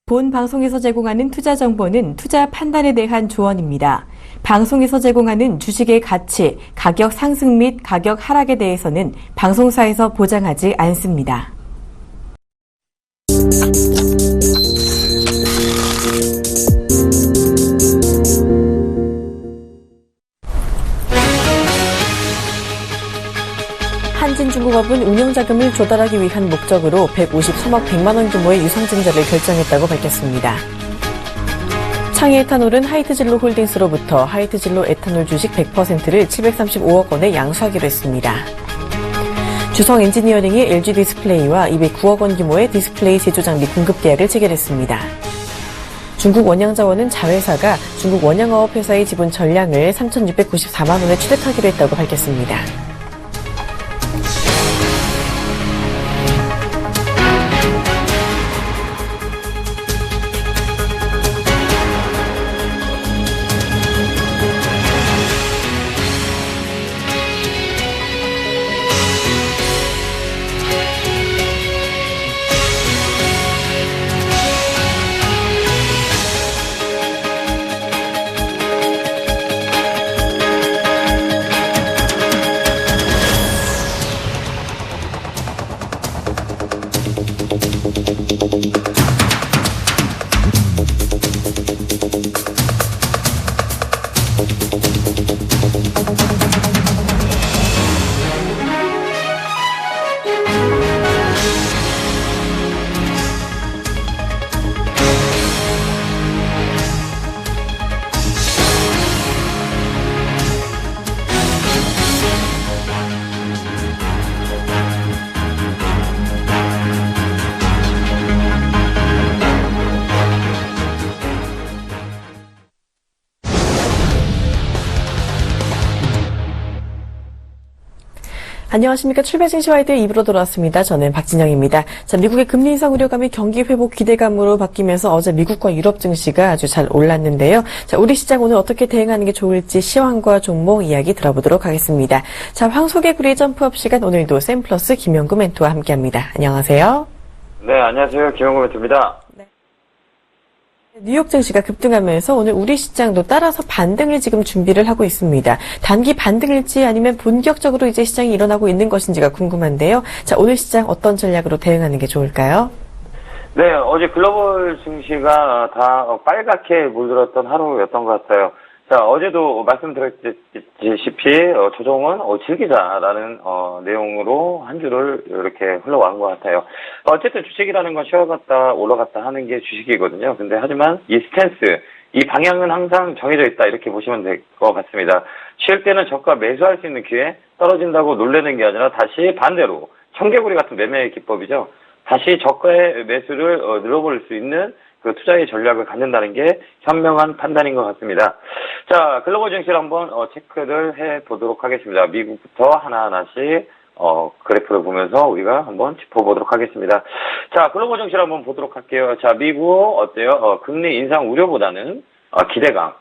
본 방송에서 제공하는 투자 정보는 투자 판단에 대한 조언입니다. 방송에서 제공하는 주식의 가치, 가격 상승 및 가격 하락에 대해서는 방송사에서 보장하지 않습니다. 한진중공업은 운영자금을 조달하기 위한 목적으로 153억 100만 원 규모의 유상증자를 결정했다고 밝혔습니다. 창의에탄올은 하이트진로 홀딩스로부터 하이트진로 에탄올 주식 100%를 735억 원에 양수하기로 했습니다. 주성엔지니어링이 LG디스플레이와 209억 원 규모의 디스플레이 제조 장비 공급 계약을 체결했습니다. 중국 원양자원은 자회사가 중국 원양어업 회사의 지분 전량을 3,694만 원에 취득하기로 했다고 밝혔습니다. 안녕하십니까. 출발 증시와이드 2부로 돌아왔습니다. 저는 박진영입니다. 자, 미국의 금리 인상 우려감이 경기 회복 기대감으로 바뀌면서 어제 미국과 유럽 증시가 아주 잘 올랐는데요. 자, 우리 시장 오늘 어떻게 대응하는 게 좋을지 시황과 종목 이야기 들어보도록 하겠습니다. 자, 황소개구리의 점프업 시간 오늘도 샘플러스 김영구 멘토와 함께합니다. 안녕하세요. 네, 안녕하세요. 김영구 멘토입니다. 뉴욕 증시가 급등하면서 오늘 우리 시장도 따라서 반등을 지금 준비를 하고 있습니다. 단기 반등일지 아니면 본격적으로 이제 시장이 일어나고 있는 것인지가 궁금한데요. 자, 오늘 시장 어떤 전략으로 대응하는 게 좋을까요? 네, 어제 글로벌 증시가 다 빨갛게 물들었던 하루였던 것 같아요. 자, 어제도 말씀드렸다시피 조정은 즐기자라는 내용으로 한 주를 이렇게 흘러간 것 같아요. 어쨌든 주식이라는 건 쉬어갔다 올라갔다 하는 게 주식이거든요. 근데 하지만 이 스탠스, 이 방향은 항상 정해져 있다 이렇게 보시면 될 것 같습니다. 쉴 때는 저가 매수할 수 있는 기회, 떨어진다고 놀라는 게 아니라 다시 반대로 청개구리 같은 매매의 기법이죠. 다시 저가의 매수를 늘어볼 수 있는 그 투자의 전략을 갖는다는 게 현명한 판단인 것 같습니다. 자, 글로벌 증시를 한번 체크를 해 보도록 하겠습니다. 미국부터 하나하나씩 그래프를 보면서 우리가 한번 짚어보도록 하겠습니다. 자, 글로벌 증시를 한번 보도록 할게요. 자, 미국 어때요? 금리 인상 우려보다는 기대감,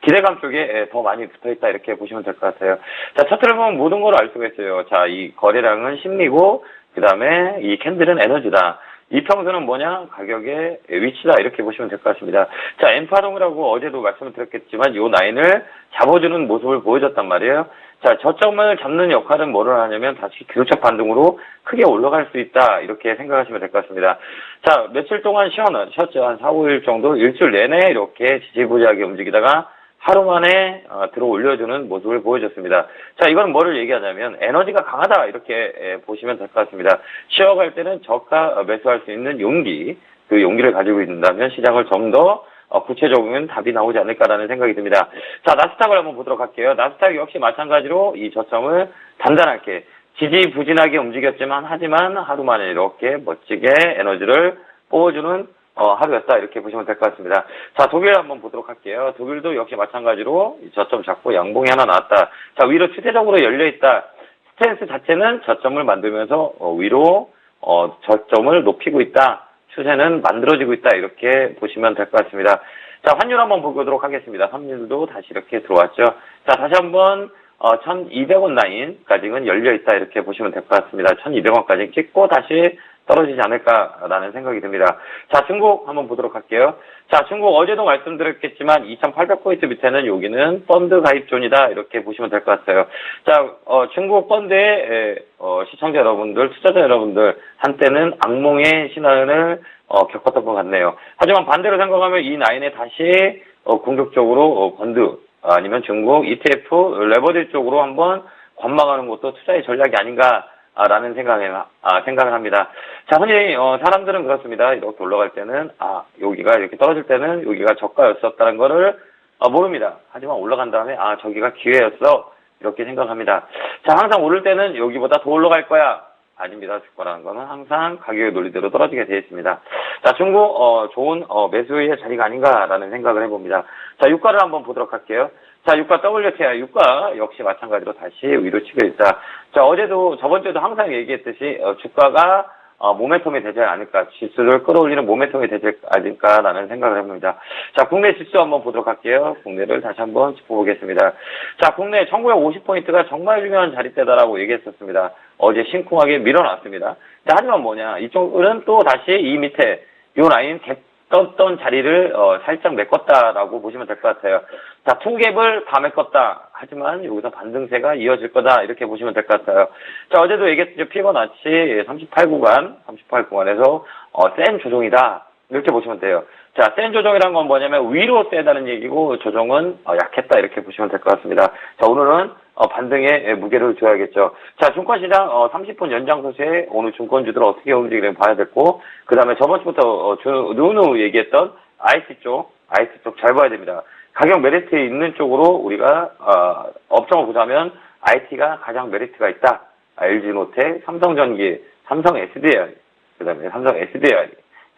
기대감 쪽에 더 많이 붙어있다 이렇게 보시면 될 것 같아요. 자, 차트를 보면 모든 걸 알 수가 있어요. 자, 이 거래량은 심리고 그 다음에 이 캔들은 에너지다. 이평선은 뭐냐? 가격의 위치다. 이렇게 보시면 될 것 같습니다. 자, 엔파동이라고 어제도 말씀을 드렸겠지만, 요 라인을 잡아주는 모습을 보여줬단 말이에요. 자, 저점을 잡는 역할은 뭐를 하냐면, 다시 기술적 반등으로 크게 올라갈 수 있다. 이렇게 생각하시면 될 것 같습니다. 자, 며칠 동안 쉬었죠. 한 4, 5일 정도, 일주일 내내 이렇게 지지부진하게 움직이다가, 하루 만에 들어 올려주는 모습을 보여줬습니다. 자, 이건 뭐를 얘기하냐면 에너지가 강하다 이렇게 보시면 될 것 같습니다. 쉬어갈 때는 저가 매수할 수 있는 용기, 그 용기를 가지고 있다면 시장을 좀 더 구체적인 답이 나오지 않을까라는 생각이 듭니다. 자, 나스닥을 한번 보도록 할게요. 나스닥 역시 마찬가지로 이 저점을 단단하게 지지부진하게 움직였지만 하지만 하루 만에 이렇게 멋지게 에너지를 뽑아주는 하루였다 이렇게 보시면 될 것 같습니다. 자, 독일 한번 보도록 할게요. 독일도 역시 마찬가지로 저점 잡고 양봉이 하나 나왔다. 자, 위로 추세적으로 열려있다. 스탠스 자체는 저점을 만들면서 위로 저점을 높이고 있다. 추세는 만들어지고 있다. 이렇게 보시면 될 것 같습니다. 자, 환율 한번 보도록 하겠습니다. 환율도 다시 이렇게 들어왔죠. 자, 다시 한번 1,200원 라인까지는 열려있다 이렇게 보시면 될 것 같습니다. 1,200원까지 찍고 다시 떨어지지 않을까라는 생각이 듭니다. 자, 중국 한번 보도록 할게요. 자, 중국 어제도 말씀드렸겠지만 2,800포인트 밑에는 여기는 펀드 가입존이다 이렇게 보시면 될 것 같아요. 자, 중국 펀드의 시청자 여러분들, 투자자 여러분들 한때는 악몽의 신화를 겪었던 것 같네요. 하지만 반대로 생각하면 이 라인에 다시 공격적으로 펀드 아니면 중국 ETF 레버리지 쪽으로 한번 관망하는 것도 투자의 전략이 아닌가라는 생각을 합니다. 자, 흔히 사람들은 그렇습니다. 이렇게 올라갈 때는 여기가 이렇게 떨어질 때는 여기가 저가였었다는 거를 모릅니다. 하지만 올라간 다음에 저기가 기회였어 이렇게 생각합니다. 자, 항상 오를 때는 여기보다 더 올라갈 거야. 아닙니다. 주가라는 거는 항상 가격의 논리대로 떨어지게 되어 있습니다. 자, 중국 좋은 매수의 자리가 아닌가라는 생각을 해봅니다. 자, 유가를 한번 보도록 할게요. 자, 유가 WTI 유가 역시 마찬가지로 다시 위로 치고 있다. 자, 어제도 저번 주에도 항상 얘기했듯이 주가가 모멘텀이 되지 않을까, 지수를 끌어올리는 모멘텀이 되지 않을까라는 생각을 해봅니다. 자, 국내 지수 한번 보도록 할게요. 국내를 다시 한번 짚어보겠습니다. 자, 국내 1950포인트가 정말 중요한 자리대다라고 얘기했었습니다. 어제 심쿵하게 밀어놨습니다. 자, 하지만 뭐냐, 이쪽은 또 다시 이 밑에 요 라인 떴던 자리를 살짝 메꿨다라고 보시면 될 것 같아요. 자, 투갭을 다 메꿨다. 하지만 여기서 반등세가 이어질 거다. 이렇게 보시면 될 것 같아요. 자, 어제도 얘기했죠. 피보나치 38구간에서 센 조정이다. 이렇게 보시면 돼요. 자, 센 조정이란 건 뭐냐면 위로 세다는 얘기고 조정은 약했다. 이렇게 보시면 될 것 같습니다. 자, 오늘은 반등에 무게를 줘야겠죠. 자, 증권시장 30분 연장소시에 오늘 증권주들 어떻게 움직이는지 봐야 됐고, 그 다음에 저번 주부터 누누 얘기했던 IT 쪽 잘 봐야 됩니다. 가격 메리트에 있는 쪽으로 우리가 업종을 보자면 IT가 가장 메리트가 있다. LG노텍, 삼성전기, 삼성 SDI, 그 다음에 삼성 SDI,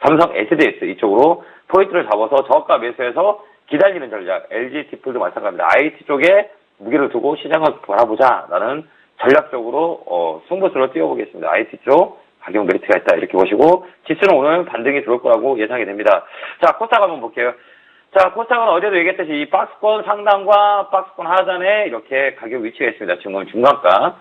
삼성 SDS 이쪽으로 포인트를 잡아서 저가 매수해서 기다리는 전략. LG 디플도 마찬가지입니다. IT 쪽에 무게를 두고 시장을 바라보자라는 전략적으로 승부수를 띄워보겠습니다. IT 쪽 가격 메리트가 있다 이렇게 보시고 지수는 오늘 반등이 들어올 거라고 예상이 됩니다. 자, 코스닥 한번 볼게요. 자, 코스닥은 어제도 얘기했듯이 이 박스권 상단과 박스권 하단에 이렇게 가격 위치가 있습니다. 지금 중간가.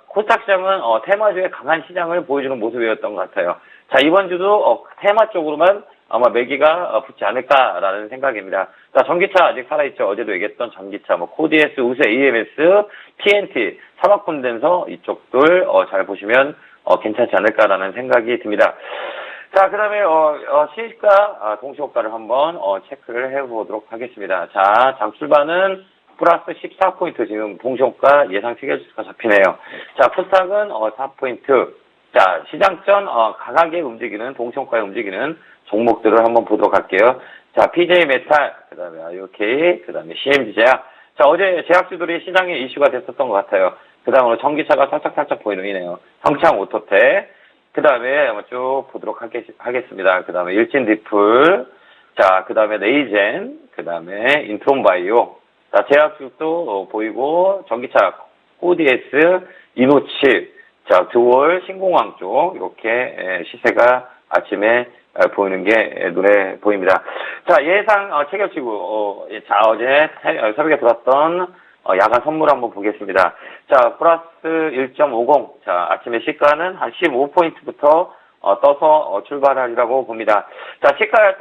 코스닥 시장은 테마주의 강한 시장을 보여주는 모습이었던 것 같아요. 자, 이번 주도 테마 쪽으로만 아마 매기가 붙지 않을까라는 생각입니다. 자, 전기차 아직 살아있죠. 어제도 얘기했던 전기차, 코디에스, 우세, EMS, TNT, 산업콘덴서 이쪽들 잘 보시면 괜찮지 않을까라는 생각이 듭니다. 자, 그 다음에 시가 동시호가를 한번 체크를 해보도록 하겠습니다. 자, 장 출발은 플러스 14포인트 지금 동시호가 예상 체결수가 잡히네요. 자, 코스닥은 4포인트. 자, 시장전 강하게 움직이는 동시호가에 움직이는 종목들을 한번 보도록 할게요. 자, PJ 메탈, 그 다음에 IOK, 그 다음에 CMG 제약. 자, 어제 제약주들이 시장에 이슈가 됐었던 것 같아요. 그 다음으로 전기차가 살짝 보이네요. 성창 오토텍. 그 다음에 쭉 보도록 하겠습니다. 그 다음에 일진디플. 자, 그 다음에 네이젠. 그 다음에 인트론바이오. 자, 제약주도 보이고, 전기차, 코디에스, 이노칩. 자, 듀얼, 신공항 쪽. 이렇게 시세가 아침에 보이는 게 눈에 보입니다. 자, 예상 체결치고 자, 어제 새벽에 들었던 야간 선물 한번 보겠습니다. 자, 플러스 1.50. 자, 아침에 시가는 한 15포인트부터 떠서 출발하리라고 봅니다. 자, 시가에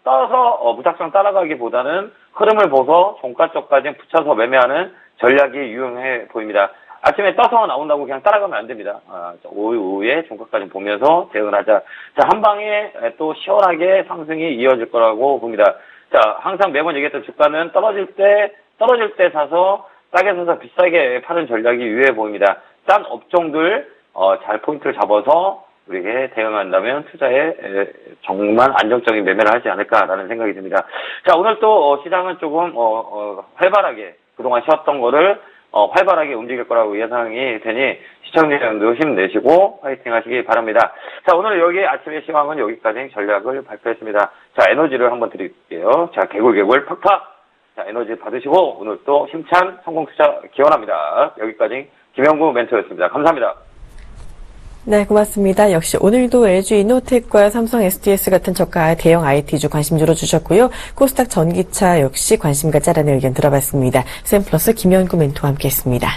떠서 무작정 따라가기보다는 흐름을 보서 종가 쪽까지 붙여서 매매하는 전략이 유용해 보입니다. 아침에 떠서 나온다고 그냥 따라가면 안 됩니다. 오후에 종가까지 보면서 대응을 하자. 자, 한 방에 또 시원하게 상승이 이어질 거라고 봅니다. 자, 항상 매번 얘기했던 주가는 떨어질 때 사서 싸게 사서 비싸게 파는 전략이 유효해 보입니다. 딴 업종들 잘 포인트를 잡아서 우리에게 대응한다면 투자에 정말 안정적인 매매를 하지 않을까라는 생각이 듭니다. 자, 오늘 또 시장은 조금 활발하게 그동안 쉬었던 거를 활발하게 움직일 거라고 예상이 되니 시청자분들 힘내시고 화이팅 하시기 바랍니다. 자, 오늘 여기 아침의 시황은 여기까지 전략을 발표했습니다. 자, 에너지를 한번 드릴게요. 자, 개굴 팍팍. 자, 에너지 받으시고 오늘 또 힘찬 성공 투자 기원합니다. 여기까지 김영구 멘토였습니다. 감사합니다. 네, 고맙습니다. 역시 오늘도 LG 이노텍과 삼성 SDS 같은 저가 대형 IT주 관심주로 주셨고요. 코스닥 전기차 역시 관심 갖지 않은 의견 들어봤습니다. 샘플러스 김연구 멘토와 함께했습니다.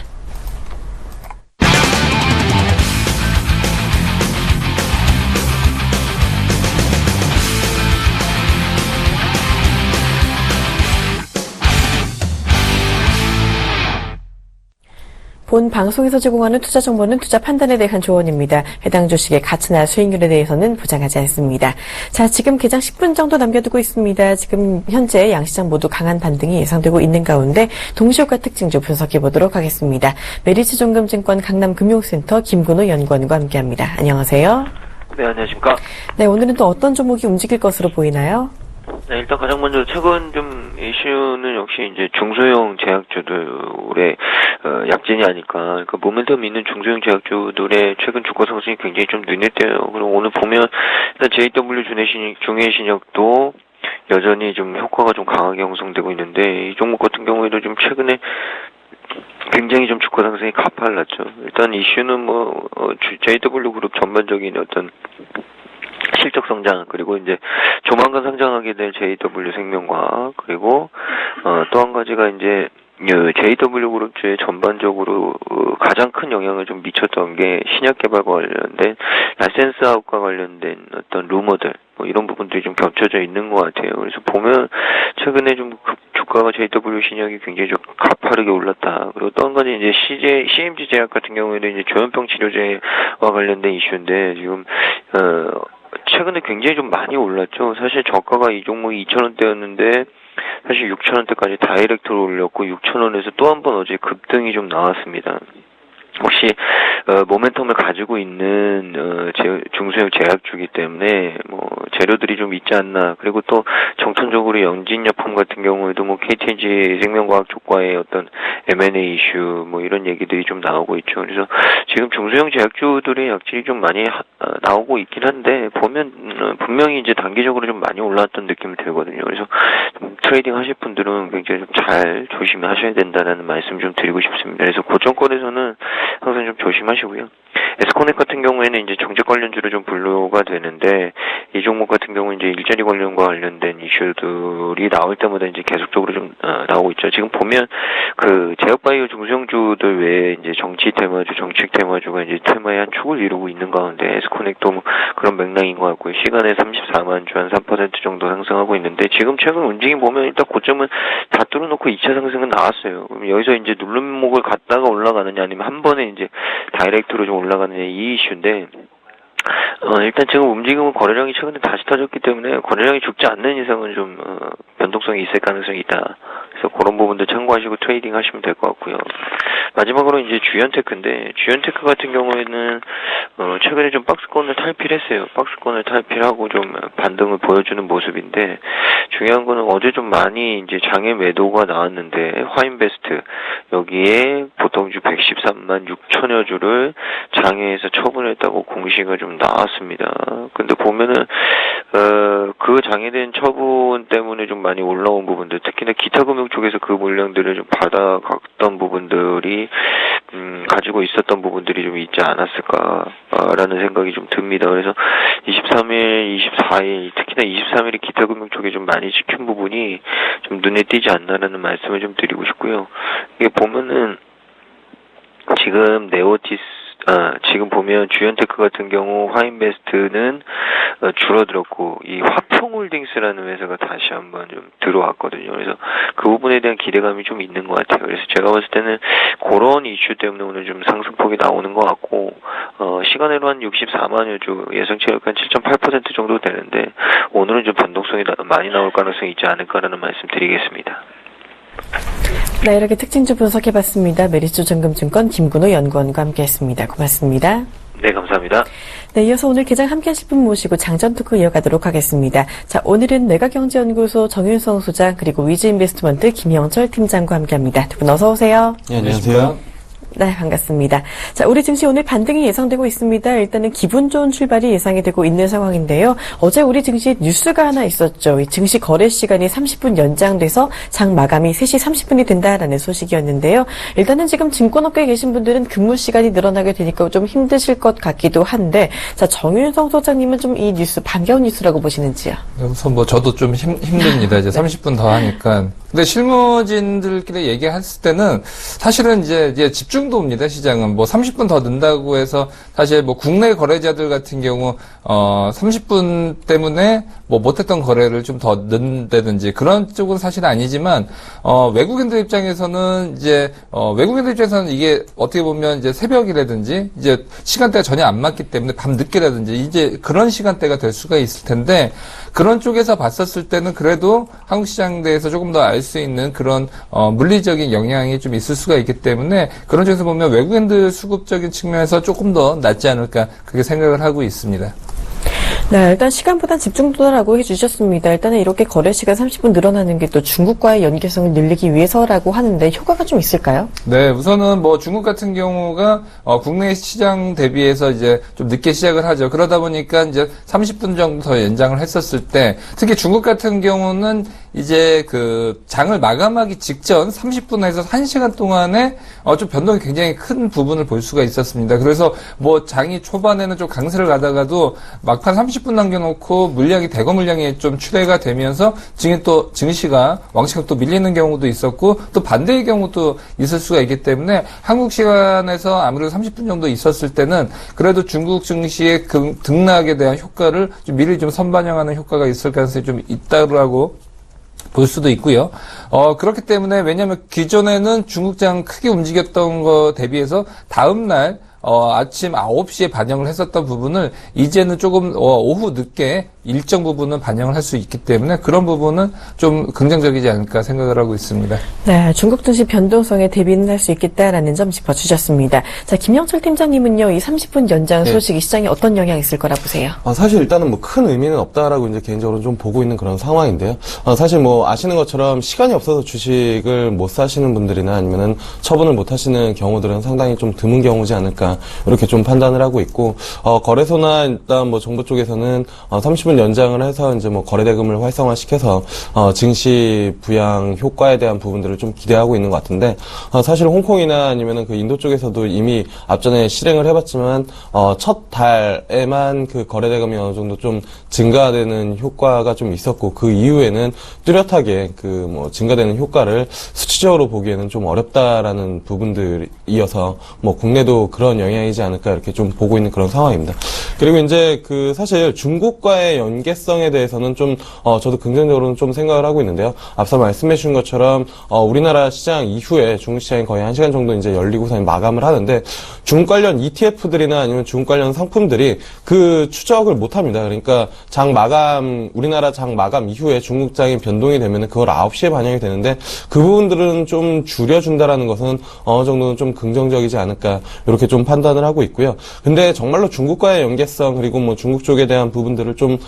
본 방송에서 제공하는 투자 정보는 투자 판단에 대한 조언입니다. 해당 주식의 가치나 수익률에 대해서는 보장하지 않습니다. 자, 지금 개장 10분 정도 남겨두고 있습니다. 지금 현재 양시장 모두 강한 반등이 예상되고 있는 가운데 동시효과 특징 좀 분석해 보도록 하겠습니다. 메리츠증권증권 강남금융센터 김근호 연구원과 함께합니다. 안녕하세요. 네, 안녕하십니까. 네, 오늘은 또 어떤 종목이 움직일 것으로 보이나요? 네, 일단 가장 먼저 최근 좀 이슈는 역시 이제 중소형 제약주들의 약진이 아닐까. 그러니까 모멘텀 있는 중소형 제약주들의 최근 주가 상승이 굉장히 좀 눈에 띄어요. 그리고 오늘 보면 일단 JW 중해신약도 여전히 좀 효과가 좀 강하게 형성되고 있는데 이 종목 같은 경우에도 좀 최근에 굉장히 좀 주가 상승이 가팔랐죠. 일단 이슈는 JW 그룹 전반적인 어떤 실적 성장, 그리고 이제 조만간 상장하게 될 JW 생명과학, 그리고 또 한 가지가 이제 JW 그룹주에 전반적으로 가장 큰 영향을 좀 미쳤던 게 신약 개발과 관련된 라이센스 아웃과 관련된 어떤 루머들, 이런 부분들이 좀 겹쳐져 있는 것 같아요. 그래서 보면 최근에 좀 주가가 JW 신약이 굉장히 좀 가파르게 올랐다. 그리고 또 한 가지 이제 CMG 제약 같은 경우에는 이제 조현병 치료제와 관련된 이슈인데 지금 최근에 굉장히 좀 많이 올랐죠. 사실 저가가 이 종목이 2,000원대였는데 사실 6,000원대까지 다이렉트로 올렸고 6,000원에서 또 한 번 어제 급등이 좀 나왔습니다. 혹시 모멘텀을 가지고 있는 중소형 제약주기 때문에 재료들이 좀 있지 않나. 그리고 또 정천적으로 영진약품 같은 경우에도 KTNG 생명과학 쪽과의 어떤 M&A 이슈 이런 얘기들이 좀 나오고 있죠. 그래서 지금 중소형 제약주들의 약질이 좀 많이 나오고 있긴 한데 보면 분명히 이제 단기적으로 좀 많이 올라왔던 느낌이 들거든요. 그래서 트레이딩 하실 분들은 굉장히 좀 잘 조심하셔야 된다는 말씀 좀 드리고 싶습니다. 그래서 고점권에서는 항상 좀 조심하시고요. 에스코넥 같은 경우에는 이제 정책 관련주로 좀 분류가 되는데 이 종목 같은 경우는 이제 일자리 관련된 이슈들이 나올 때마다 이제 계속적으로 좀 나오고 있죠. 지금 보면 그 제약바이오 중소형주들 외에 이제 정치 테마주, 정책 테마주가 이제 테마의 한 축을 이루고 있는 가운데 에스코넥도 그런 맥락인 것 같고요. 시간에 34만 주 한 3% 정도 상승하고 있는데 지금 최근 움직임 보면 일단 고점은 다 뚫어놓고 2차 상승은 나왔어요. 그럼 여기서 이제 누른목을 갔다가 올라가느냐 아니면 한 번에 이제 다이렉트로 좀 올라가느냐 이 이슈인데 일단 지금 움직임은 거래량이 최근에 다시 터졌기 때문에 거래량이 죽지 않는 이상은 좀 변동성이 있을 가능성이 있다. 그래서 그런 부분도 참고하시고 트레이딩 하시면 될 것 같고요. 마지막으로 이제 주연테크인데 주연테크 같은 경우에는 최근에 좀 박스권을 탈피했어요. 박스권을 탈피하고 좀 반등을 보여주는 모습인데 중요한 거는 어제 좀 많이 이제 장외 매도가 나왔는데 화인베스트 여기에 보통주 113만 6천여 주를 장외에서 처분했다고 공시가 좀 나왔습니다. 근데 보면은 그 장애된 처분 때문에 좀 많이 올라온 부분들, 특히나 기타금융 쪽에서 그 물량들을 좀 받아갔던 부분들이 가지고 있었던 부분들이 좀 있지 않았을까라는 생각이 좀 듭니다. 그래서 23일, 24일, 특히나 23일에 기타금융 쪽에 좀 많이 지킨 부분이 좀 눈에 띄지 않나라는 말씀을 좀 드리고 싶고요. 이게 보면은 지금 지금 보면 주연테크 같은 경우 화인베스트는 줄어들었고 이 화평홀딩스라는 회사가 다시 한번 좀 들어왔거든요. 그래서 그 부분에 대한 기대감이 좀 있는 것 같아요. 그래서 제가 봤을 때는 그런 이슈 때문에 오늘 좀 상승폭이 나오는 것 같고 시간으로 한 64만여 주 예상치가 한 7.8% 정도 되는데 오늘은 좀 변동성이 많이 나올 가능성이 있지 않을까라는 말씀 드리겠습니다. 네, 이렇게 특징주 분석해봤습니다. 메리츠증권증권 김근호 연구원과 함께했습니다. 고맙습니다. 네, 감사합니다. 네, 이어서 오늘 개장 함께하실 분 모시고 장전 토크 이어가도록 하겠습니다. 자, 오늘은 뇌가경제연구소 정윤성 소장 그리고 위즈인베스트먼트 김영철 팀장과 함께합니다. 두 분 어서 오세요. 네, 안녕하세요. 네, 반갑습니다. 자, 우리 증시 오늘 반등이 예상되고 있습니다. 일단은 기분 좋은 출발이 예상이 되고 있는 상황인데요. 어제 우리 증시에 뉴스가 하나 있었죠. 이 증시 거래 시간이 30분 연장돼서 장 마감이 3시 30분이 된다라는 소식이었는데요. 일단은 지금 증권업계에 계신 분들은 근무 시간이 늘어나게 되니까 좀 힘드실 것 같기도 한데, 자, 정윤성 소장님은 좀 이 뉴스 반가운 뉴스라고 보시는지요? 우선 저도 좀 힘듭니다. 이제 30분 더 하니까. 근데 실무진들끼리 얘기했을 때는 사실은 이제 집중 정도입니다, 시장은. 뭐 30분 더 는다고 해서 사실 뭐 국내 거래자들 같은 경우 30분 때문에 뭐 못했던 거래를 좀 더 는다든지 그런 쪽은 사실 아니지만 외국인들 입장에서는 이제 외국인들 입장에서는 이게 어떻게 보면 이제 새벽이라든지 이제 시간대가 전혀 안 맞기 때문에 밤 늦게라든지 이제 그런 시간대가 될 수가 있을 텐데 그런 쪽에서 봤었을 때는 그래도 한국 시장 대해서 조금 더 알 수 있는 그런 물리적인 영향이 좀 있을 수가 있기 때문에 그런 쪽에서 보면 외국인들 수급적인 측면에서 조금 더 낫지 않을까 그렇게 생각을 하고 있습니다. 네, 일단 시간보단 집중도라고 해주셨습니다. 일단은 이렇게 거래 시간 30분 늘어나는 게 또 중국과의 연계성을 늘리기 위해서라고 하는데 효과가 좀 있을까요? 네, 우선은 뭐 중국 같은 경우가 국내 시장 대비해서 이제 좀 늦게 시작을 하죠. 그러다 보니까 이제 30분 정도 더 연장을 했었을 때 특히 중국 같은 경우는 이제 그 장을 마감하기 직전 30분에서 1시간 동안에 좀 변동이 굉장히 큰 부분을 볼 수가 있었습니다. 그래서 뭐 장이 초반에는 좀 강세를 가다가도 막판 30분 남겨놓고 물량이 대거 물량이 좀 출회가 되면서 증시가 왕창 또 밀리는 경우도 있었고 또 반대의 경우도 있을 수가 있기 때문에 한국 시간에서 아무래도 30분 정도 있었을 때는 그래도 중국 증시의 등락에 대한 효과를 좀 미리 좀 선반영하는 효과가 있을 가능성이 좀 있다고 볼 수도 있고요. 그렇기 때문에 왜냐하면 기존에는 중국장 크게 움직였던 거 대비해서 다음날 아침 9시에 반영을 했었던 부분을 이제는 조금 오후 늦게 일정 부분은 반영을 할 수 있기 때문에 그런 부분은 좀 긍정적이지 않을까 생각을 하고 있습니다. 네, 중국 증시 변동성에 대비는 할 수 있겠다라는 점 짚어주셨습니다. 자, 김영철 팀장님은요, 이 30분 연장 소식이 시장에 어떤 영향이 있을 거라 보세요? 사실 일단은 뭐 큰 의미는 없다라고 이제 개인적으로 좀 보고 있는 그런 상황인데요. 사실 뭐 아시는 것처럼 시간이 없어서 주식을 못 사시는 분들이나 아니면은 처분을 못 하시는 경우들은 상당히 좀 드문 경우지 않을까 이렇게 좀 판단을 하고 있고 거래소나 일단 뭐 정부 쪽에서는 30분 연장을 해서 이제 뭐 거래대금을 활성화시켜서 증시 부양 효과에 대한 부분들을 좀 기대하고 있는 것 같은데 사실 홍콩이나 아니면은 그 인도 쪽에서도 이미 앞전에 실행을 해봤지만 첫 달에만 그 거래대금이 어느 정도 좀 증가되는 효과가 좀 있었고 그 이후에는 뚜렷하게 그 뭐 증가되는 효과를 수치적으로 보기에는 좀 어렵다라는 부분들이어서 뭐 국내도 그런 영향이지 않을까 이렇게 좀 보고 있는 그런 상황입니다. 그리고 이제 그 사실 중국과의 연계성에 대해서는 좀 저도 긍정적으로는 좀 생각을 하고 있는데요. 앞서 말씀해 주신 것처럼 우리나라 시장 이후에 중국 시장이 거의 1시간 정도 이제 열리고서 마감을 하는데 중국 관련 ETF들이나 아니면 중국 관련 상품들이 그 추적을 못 합니다. 그러니까 우리나라 장 마감 이후에 중국장이 변동이 되면은 그걸 9시에 반영이 되는데 그 부분들은 좀 줄여준다라는 것은 어느 정도는 좀 긍정적이지 않을까 이렇게 좀 판단을 하고 있고요. 근데 정말로 중국과의 연계성 그리고 뭐 중국 쪽에 대한 부분들을 좀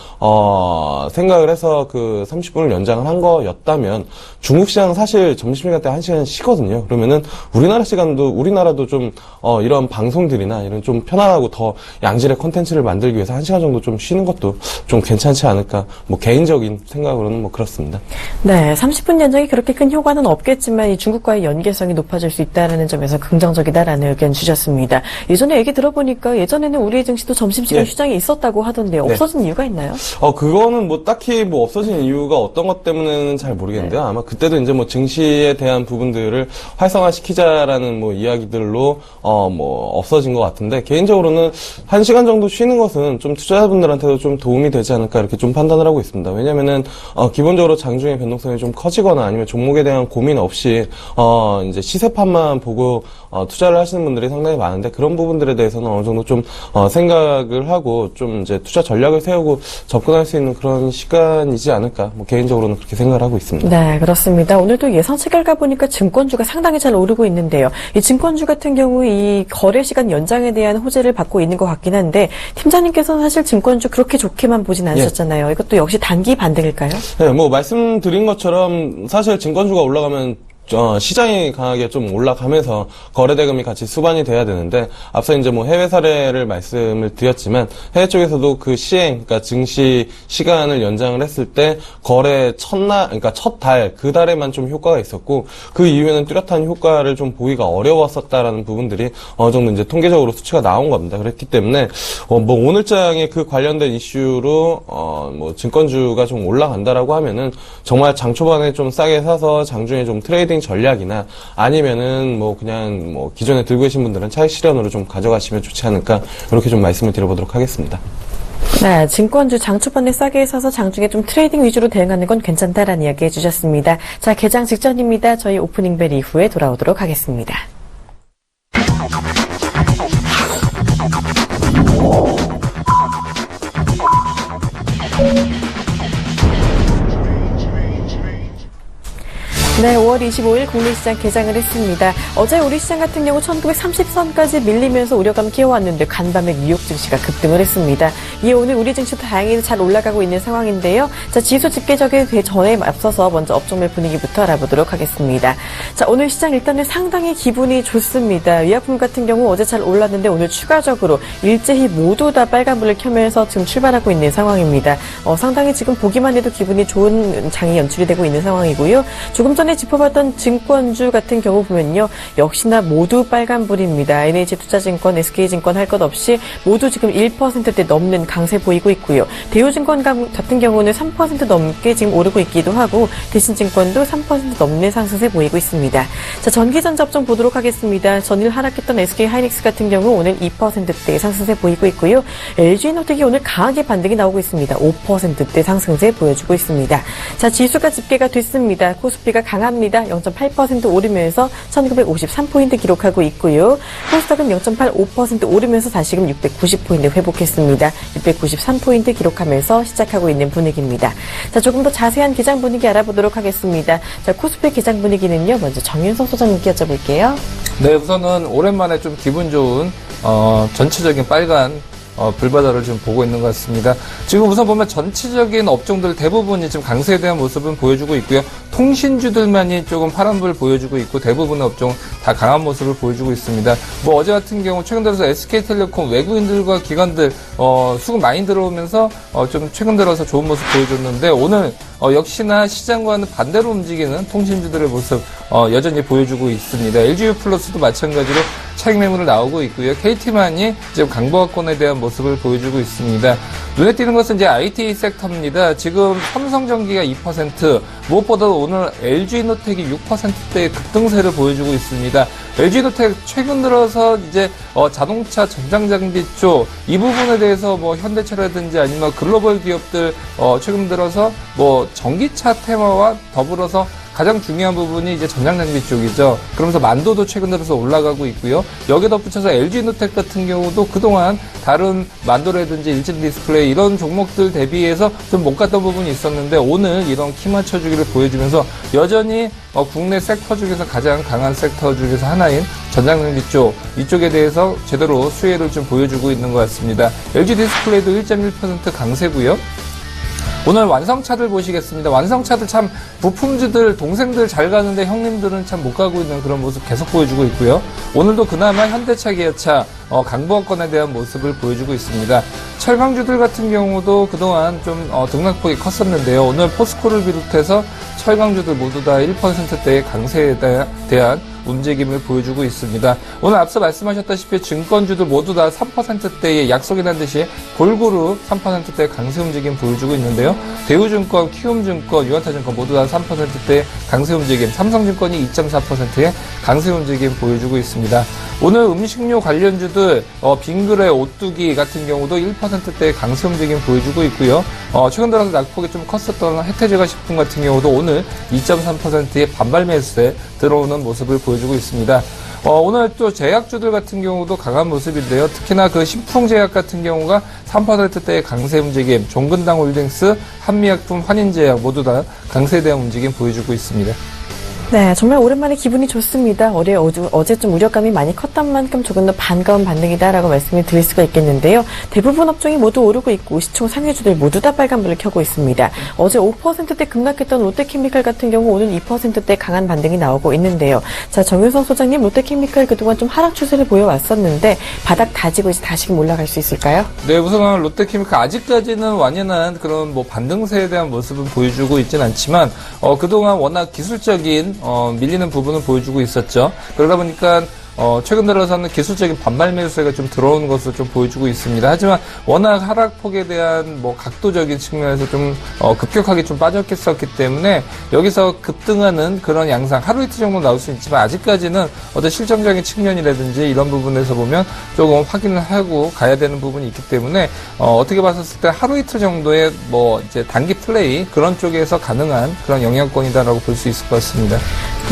생각을 해서 그 30분을 연장을 한 거였다면 중국 시장 사실 점심시간 때 1시간 쉬거든요. 그러면은 우리나라도 좀 이런 방송들이나 이런 좀 편안하고 더 양질의 콘텐츠를 만들기 위해서 1시간 정도 좀 쉬는 것도 좀 괜찮지 않을까. 뭐 개인적인 생각으로는 뭐 그렇습니다. 네, 30분 연장이 그렇게 큰 효과는 없겠지만 이 중국과의 연계성이 높아질 수 있다는 점에서 긍정적이다라는 의견 주셨습니다. 예전에 얘기 들어보니까 예전에는 우리 증시도 점심시간 휴장이 있었다고 하던데요. 없어진 이유가 있나요? 그거는 뭐 딱히 뭐 없어진 이유가 어떤 것 때문에는 잘 모르겠는데요. 아마 그때도 이제 뭐 증시에 대한 부분들을 활성화시키자라는 뭐 이야기들로 뭐 없어진 것 같은데 개인적으로는 1시간 정도 쉬는 것은 좀 투자자분들한테도 좀 도움이 되지 않을까 이렇게 좀 판단을 하고 있습니다. 왜냐면은 기본적으로 장중의 변동성이 좀 커지거나 아니면 종목에 대한 고민 없이 이제 시세판만 보고 투자를 하시는 분들이 상당히 많은데 그런 부분들에 대해서는 어느 정도 좀 생각을 하고 좀 이제 투자 전략을 세우고 접근할 수 있는 그런 시간이지 않을까 뭐 개인적으로는 그렇게 생각을 하고 있습니다. 네, 그렇습니다. 오늘도 예상치 결과 보니까 증권주가 상당히 잘 오르고 있는데요. 이 증권주 같은 경우 이 거래 시간 연장에 대한 호재를 받고 있는 것 같긴 한데 팀장님께서는 사실 증권주 그렇게 좋게만 보진 않으셨잖아요. 이것도 역시 단기 반등일까요? 네, 뭐 말씀드린 것처럼 사실 증권주가 올라가면 시장이 강하게 좀 올라가면서 거래대금이 같이 수반이 돼야 되는데 앞서 이제 뭐 해외 사례를 말씀을 드렸지만 해외 쪽에서도 그 그러니까 증시 시간을 연장을 했을 때 거래 그러니까 첫 달, 그 달에만 좀 효과가 있었고 그 이후에는 뚜렷한 효과를 좀 보기가 어려웠었다라는 부분들이 어느 정도 이제 통계적으로 수치가 나온 겁니다. 그렇기 때문에 뭐 오늘장에 그 관련된 이슈로 뭐 증권주가 좀 올라간다라고 하면은 정말 장 초반에 좀 싸게 사서 장중에 좀 트레이딩 수익 전략이나 아니면은 뭐 그냥 뭐 기존에 들고 계신 분들은 차익 실현으로 좀 가져가시면 좋지 않을까 이렇게 좀 말씀을 드려보도록 하겠습니다. 네, 증권주 장초반에 싸게 사서 장중에 좀 트레이딩 위주로 대응하는 건 괜찮다라는 이야기 해주셨습니다. 자, 개장 직전입니다. 저희 오프닝 벨 이후에 돌아오도록 하겠습니다. 네, 5월 25일 국내시장 개장을 했습니다. 어제 우리 시장 같은 경우 1930선까지 밀리면서 우려감 키워왔는데 간밤에 뉴욕 증시가 급등을 했습니다. 이에 오늘 우리 증시도 다행히 잘 올라가고 있는 상황인데요. 자, 지수 집계적에 전에 앞서서 먼저 업종별 분위기부터 알아보도록 하겠습니다. 자, 오늘 시장 일단은 상당히 기분이 좋습니다. 위약품 같은 경우 어제 잘 올랐는데 오늘 추가적으로 일제히 모두 다 빨간불을 켜면서 지금 출발하고 있는 상황입니다. 상당히 지금 보기만 해도 기분이 좋은 장이 연출이 되고 있는 상황이고요. 조금 전에 짚어봤던 증권주 같은 경우 보면요. 역시나 모두 빨간불입니다. NH투자증권, SK증권 할 것 없이 모두 지금 1%대 넘는 강세 보이고 있고요. 대우증권 같은 경우는 3% 넘게 지금 오르고 있기도 하고 대신증권도 3% 넘는 상승세 보이고 있습니다. 자, 전기전자 업종 보도록 하겠습니다. 전일 하락했던 SK하이닉스 같은 경우 오늘 2%대 상승세 보이고 있고요. LG에너텍이 오늘 강하게 반등이 나오고 있습니다. 5%대 상승세 보여주고 있습니다. 자, 지수가 집계가 됐습니다. 코스피가 강합니다. 0.8% 오르면서 1953포인트 기록하고 있고요. 코스닥은 0.85% 오르면서 다시금 690포인트 회복했습니다. 693포인트 기록하면서 시작하고 있는 분위기입니다. 자, 조금 더 자세한 기장 분위기 알아보도록 하겠습니다. 자, 코스피 기장 분위기는요. 먼저 정윤성 소장님께 여쭤볼게요. 네, 우선은 오랜만에 좀 기분 좋은 전체적인 빨간 불바다를 지금 보고 있는 것 같습니다. 지금 우선 보면 전체적인 업종들 대부분이 지금 강세에 대한 모습은 보여주고 있고요. 통신주들만이 조금 파란불 보여주고 있고 대부분의 업종 다 강한 모습을 보여주고 있습니다. 뭐 어제 같은 경우 최근 들어서 SK텔레콤 외국인들과 기관들 수급 많이 들어오면서 좀 최근 들어서 좋은 모습 보여줬는데 오늘 역시나 시장과는 반대로 움직이는 통신주들의 모습 여전히 보여주고 있습니다. LG유플러스도 마찬가지로 차익 매물을 나오고 있고요. KT만이 지금 강보합권에 대한 모습을 보여주고 있습니다. 눈에 띄는 것은 이제 IT 섹터입니다. 지금 삼성전기가 2%, 무엇보다도 오늘 LG이노텍이 6%대의 급등세를 보여주고 있습니다. LG이노텍 최근 들어서 이제 자동차 전장 장비 쪽 이 부분에 대해서 뭐 현대차라든지 아니면 글로벌 기업들 최근 들어서 뭐 전기차 테마와 더불어서 가장 중요한 부분이 이제 전장 장비 쪽이죠. 그러면서 만도도 최근 들어서 올라가고 있고요. 여기에 덧붙여서 LG이노텍 같은 경우도 그동안 다른 만도라든지 일진 디스플레이 이런 종목들 대비해서 좀 못 갔던 부분이 있었는데 오늘 이런 키 맞춰주기를 보여주면서 여전히 국내 섹터 중에서 가장 강한 섹터 중에서 하나인 전장 장비 쪽 이쪽에 대해서 제대로 수혜를 좀 보여주고 있는 것 같습니다. LG 디스플레이도 1.1% 강세고요. 오늘 완성차들 보시겠습니다. 완성차들 참 부품주들 동생들 잘 가는데 형님들은 참 못 가고 있는 그런 모습 계속 보여주고 있고요. 오늘도 그나마 현대차, 기아차 강보합권에 대한 모습을 보여주고 있습니다. 철강주들 같은 경우도 그동안 좀 등락폭이 컸었는데요. 오늘 포스코를 비롯해서 철강주들 모두 다 1%대의 강세에 대한 움직임을 보여주고 있습니다. 오늘 앞서 말씀하셨다시피 증권주들 모두 다 3%대의 약속이란 듯이 골고루 3%대의 강세 움직임 보여주고 있는데요. 대우증권, 키움증권, 유한타증권 모두 다 3%대의 강세 움직임, 삼성증권이 2.4%의 강세 움직임 보여주고 있습니다. 오늘 음식료 관련주들 빙그레, 오뚜기 같은 경우도 1%대의 강세 움직임 보여주고 있고요. 최근 들어서 낙폭이 좀 컸었던 혜태제과 식품 같은 경우도 오늘 2.3%의 반발 매수에 들어오는 모습을 보여주고 있습니다. 오늘 또 제약주들 같은 경우도 강한 모습인데요. 특히나 그 신풍제약 같은 경우가 3%대의 강세 움직임, 종근당홀딩스, 한미약품, 환인제약 모두 다 강세에 대한 움직임 보여주고 있습니다. 네, 정말 오랜만에 기분이 좋습니다. 어제 좀 우려감이 많이 컸던 만큼 조금 더 반가운 반등이다라고 말씀을 드릴 수가 있겠는데요. 대부분 업종이 모두 오르고 있고 시총 상위주들 모두 다 빨간불을 켜고 있습니다. 어제 5%대 급락했던 롯데케미칼 같은 경우 오늘 2%대 강한 반등이 나오고 있는데요. 자, 정윤성 소장님, 롯데케미칼 그동안 좀 하락 추세를 보여왔었는데 바닥 다지고 이제 다시금 올라갈 수 있을까요? 네, 우선 롯데케미칼 아직까지는 완연한 그런 뭐 반등세에 대한 모습은 보여주고 있진 않지만 그동안 워낙 기술적인 밀리는 부분을 보여주고 있었죠. 그러다 보니까 최근 들어서는 기술적인 반발 매수세가 좀 들어오는 것을 좀 보여주고 있습니다. 하지만 워낙 하락폭에 대한 뭐 각도적인 측면에서 좀 급격하게 좀 빠졌었기 때문에 여기서 급등하는 그런 양상 하루 이틀 정도 나올 수 있지만 아직까지는 어떤 실정적인 측면이라든지 이런 부분에서 보면 조금 확인을 하고 가야 되는 부분이 있기 때문에 어떻게 봤었을 때 하루 이틀 정도의 뭐 이제 단기 플레이 그런 쪽에서 가능한 그런 영향권이다라고 볼 수 있을 것 같습니다.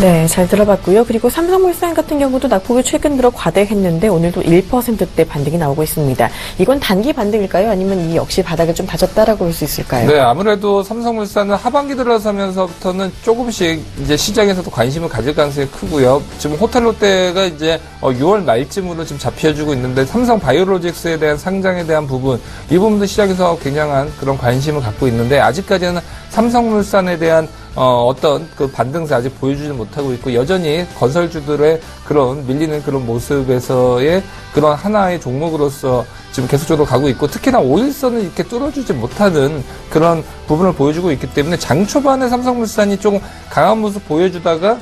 네, 잘 들어봤고요. 그리고 삼성물산 같은 경우도 낙폭이 최근 들어 과대했는데 오늘도 1%대 반등이 나오고 있습니다. 이건 단기 반등일까요? 아니면 이 역시 바닥을 좀 다졌다라고 볼 수 있을까요? 네, 아무래도 삼성물산은 하반기 들어서면서부터는 조금씩 이제 시장에서도 관심을 가질 가능성이 크고요. 지금 호텔롯데가 이제 6월 말쯤으로 지금 잡혀주고 있는데 삼성 바이오로직스에 대한 상장에 대한 부분, 이 부분도 시장에서 굉장한 그런 관심을 갖고 있는데 아직까지는 삼성물산에 대한 어떤 그 반등세 아직 보여주지 못하고 있고 여전히 건설주들의 그런 밀리는 그런 모습에서의 그런 하나의 종목으로서 지금 계속적으로 가고 있고 특히나 5일선을 이렇게 뚫어주지 못하는 그런 부분을 보여주고 있기 때문에 장 초반에 삼성물산이 조금 강한 모습 보여주다가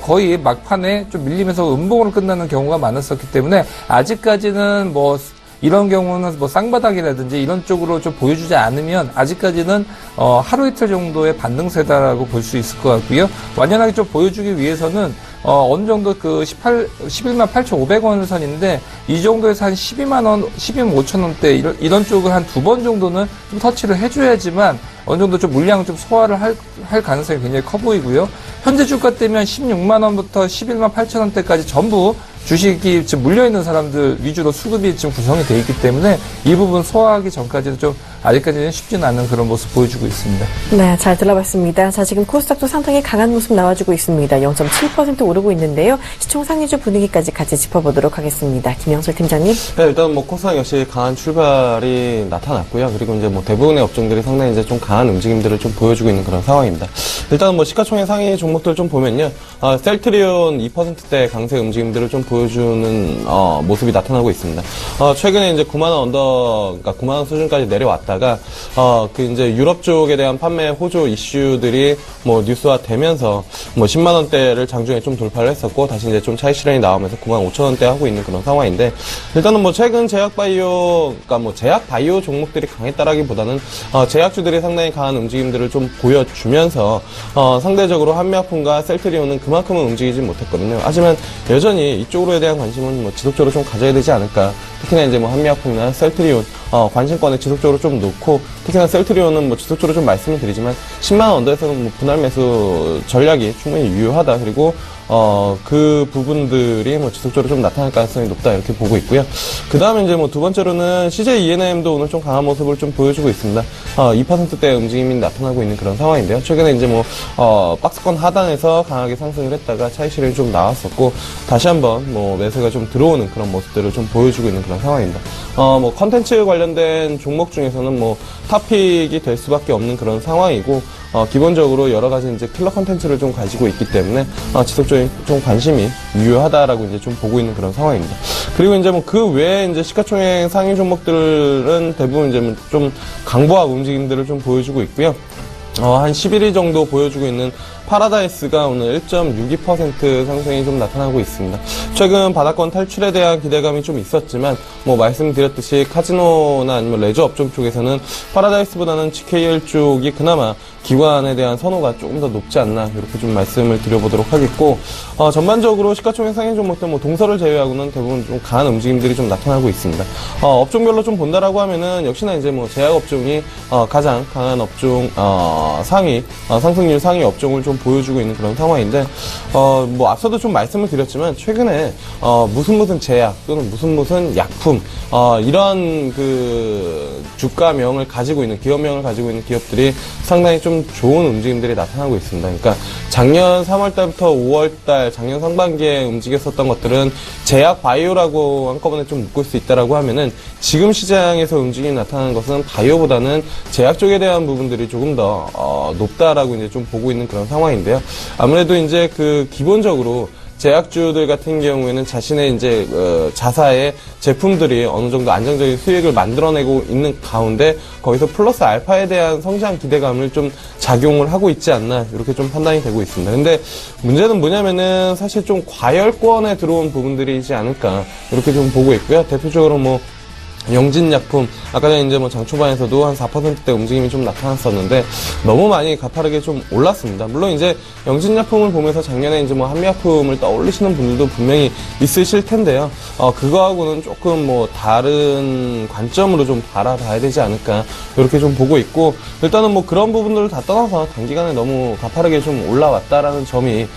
거의 막판에 좀 밀리면서 음봉으로 끝나는 경우가 많았었기 때문에 아직까지는 뭐 이런 경우는 뭐 쌍바닥이라든지 이런 쪽으로 좀 보여주지 않으면 아직까지는 하루 이틀 정도의 반등세다라고 볼 수 있을 것 같고요. 완연하게 좀 보여주기 위해서는 어느 정도 그 11만 8,500원 선인데 이 정도에서 한 12만 원, 12만 5천 원대 이런 쪽을 한 두 번 정도는 좀 터치를 해줘야지만 어느 정도 좀 물량을 좀 소화를 할 가능성이 굉장히 커 보이고요. 현재 주가 때면 16만 원부터 11만 8천 원대까지 전부 주식이 지금 물려있는 사람들 위주로 수급이 지금 구성이 되어 있기 때문에 이 부분 소화하기 전까지는 좀 아직까지는 쉽지는 않은 그런 모습 보여주고 있습니다. 네, 잘 들어봤습니다. 자, 지금 코스닥도 상당히 강한 모습 나와주고 있습니다. 0.7% 오르고 있는데요. 시총 상위주 분위기까지 같이 짚어보도록 하겠습니다. 김영철 팀장님. 네, 일단 뭐 코스닥 역시 강한 출발이 나타났고요. 그리고 이제 뭐 대부분의 업종들이 상당히 이제 좀 강한 움직임들을 좀 보여주고 있는 그런 상황입니다. 일단 뭐 시가총액 상위 종목들 좀 보면요. 셀트리온 2%대 강세 움직임들을 좀 보여주는 모습이 나타나고 있습니다. 최근에 이제 9만 원 그러니까 9만 원 수준까지 내려왔다가 그 이제 유럽 쪽에 대한 판매 호조 이슈들이 뭐 뉴스화되면서 뭐 10만 원대를 장중에 좀 돌파를 했었고 다시 이제 좀 차익 실현이 나오면서 9만 5천 원대 하고 있는 그런 상황인데 일단은 뭐 최근 그러니까 뭐 제약 바이오 종목들이 강했다라기보다는 제약주들이 상당히 강한 움직임들을 좀 보여주면서 상대적으로 한미약품과 셀트리온은 그만큼은 움직이지 못했거든요. 하지만 여전히 이쪽으로에 대한 관심은 뭐 지속적으로 좀 가져야 되지 않을까. 특히나 이제 뭐 한미약품이나 셀트리온 관심권을 지속적으로 좀 놓고 특히나 셀트리온은 뭐 지속적으로 좀 말씀을 드리지만 10만 원 언더에서는 뭐 분할 매수 전략이 충분히 유효하다. 그리고 그 부분들이 뭐 지속적으로 좀 나타날 가능성이 높다 이렇게 보고 있고요. 그 다음에 이제 뭐 두 번째로는 CJ E&M도 오늘 좀 강한 모습을 좀 보여주고 있습니다. 2%대 움직임이 나타나고 있는 그런 상황인데요. 최근에 이제 뭐 박스권 하단에서 강하게 상승을 했다가 차익 실현이 좀 나왔었고 다시 한번 뭐 매수가 좀 들어오는 그런 모습들을 좀 보여주고 있는 그런 상황입니다. 뭐 컨텐츠 관련된 종목 중에서는 뭐 탑픽이 될 수밖에 없는 그런 상황이고 기본적으로 여러 가지 이제 킬러 컨텐츠를 좀 가지고 있기 때문에 지속적인 좀 관심이 유효하다라고 이제 좀 보고 있는 그런 상황입니다. 그리고 이제 뭐 그 외에 이제 시가총액 상위 종목들은 대부분 이제 좀 강보합 움직임들을 좀 보여주고 있고요. 한 11일 정도 보여주고 있는 파라다이스가 오늘 1.62% 상승이 좀 나타나고 있습니다. 최근 바닥권 탈출에 대한 기대감이 좀 있었지만 뭐 말씀드렸듯이 카지노나 아니면 레저 업종 쪽에서는 파라다이스보다는 GKL 쪽이 그나마 기관에 대한 선호가 조금 더 높지 않나 이렇게 좀 말씀을 드려보도록 하겠고 전반적으로 시가총액 상위 종목들 뭐 동서를 제외하고는 대부분 좀 강한 움직임들이 좀 나타나고 있습니다. 업종별로 좀 본다라고 하면은 역시나 이제 뭐 제약 업종이 가장 강한 업종 상위 상승률 상위 업종을 좀 보여주고 있는 그런 상황인데 뭐 앞서도 좀 말씀을 드렸지만 최근에 무슨 제약 또는 무슨 약품 이런 그 주가명을 가지고 있는 기업명을 가지고 있는 기업들이 상당히 좀 좋은 움직임들이 나타나고 있습니다. 그러니까 작년 3월달부터 5월달 작년 상반기에 움직였었던 것들은 제약 바이오라고 한꺼번에 좀 묶을 수 있다라고 하면은 지금 시장에서 움직임이 나타나는 것은 바이오보다는 제약 쪽에 대한 부분들이 조금 더 높다라고 이제 좀 보고 있는 그런 상황인데요. 아무래도 이제 그 기본적으로 제약주들 같은 경우에는 자신의 이제 자사의 제품들이 어느 정도 안정적인 수익을 만들어내고 있는 가운데 거기서 플러스 알파에 대한 성장 기대감을 좀 작용을 하고 있지 않나 이렇게 좀 판단이 되고 있습니다. 근데 문제는 뭐냐면은 사실 좀 과열권에 들어온 부분들이지 않을까 이렇게 좀 보고 있고요. 대표적으로 뭐 영진약품, 아까 전에 이제 뭐 장초반에서도 한 4%대 움직임이 좀 나타났었는데, 너무 많이 가파르게 좀 올랐습니다. 물론 이제 영진약품을 보면서 작년에 이제 뭐 한미약품을 떠올리시는 분들도 분명히 있으실 텐데요. 그거하고는 조금 뭐 다른 관점으로 좀 바라봐야 되지 않을까, 이렇게 좀 보고 있고, 일단은 뭐 그런 부분들을 다 떠나서 단기간에 너무 가파르게 좀 올라왔다라는 점이,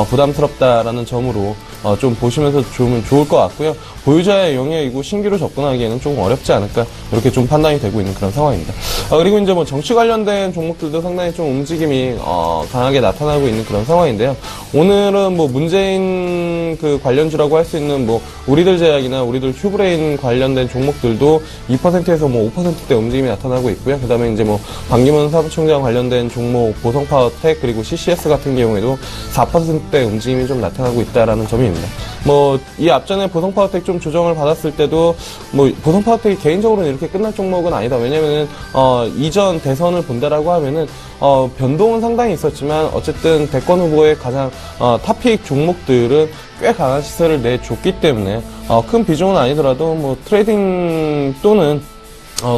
부담스럽다라는 점으로, 좀 보시면서 주면 좋을 것 같고요. 보유자의 영역이고 신규로 접근하기에는 조금 어렵지 않을까 이렇게 좀 판단이 되고 있는 그런 상황입니다. 그리고 이제 뭐 정치 관련된 종목들도 상당히 좀 움직임이 강하게 나타나고 있는 그런 상황인데요. 오늘은 뭐 문재인 그 관련주라고 할 수 있는 뭐 우리들 제약이나 우리들 휴브레인 관련된 종목들도 2%에서 뭐 5%대 움직임이 나타나고 있고요. 그다음에 이제 뭐 반기문 사무총장 관련된 종목 보성파워텍 그리고 CCS 같은 경우에도 4%대 움직임이 좀 나타나고 있다라는 점입니다. 뭐 이 앞전에 보성파워텍 좀 조정을 받았을 때도 뭐 보성파워텍이 개인적으로는 이렇게 끝날 종목은 아니다. 왜냐면은 이전 대선을 본다라고 하면은 변동은 상당히 있었지만 어쨌든 대권 후보의 가장 탑픽 종목들은 꽤 강한 시세를 내줬기 때문에 큰 비중은 아니더라도 뭐 트레이딩 또는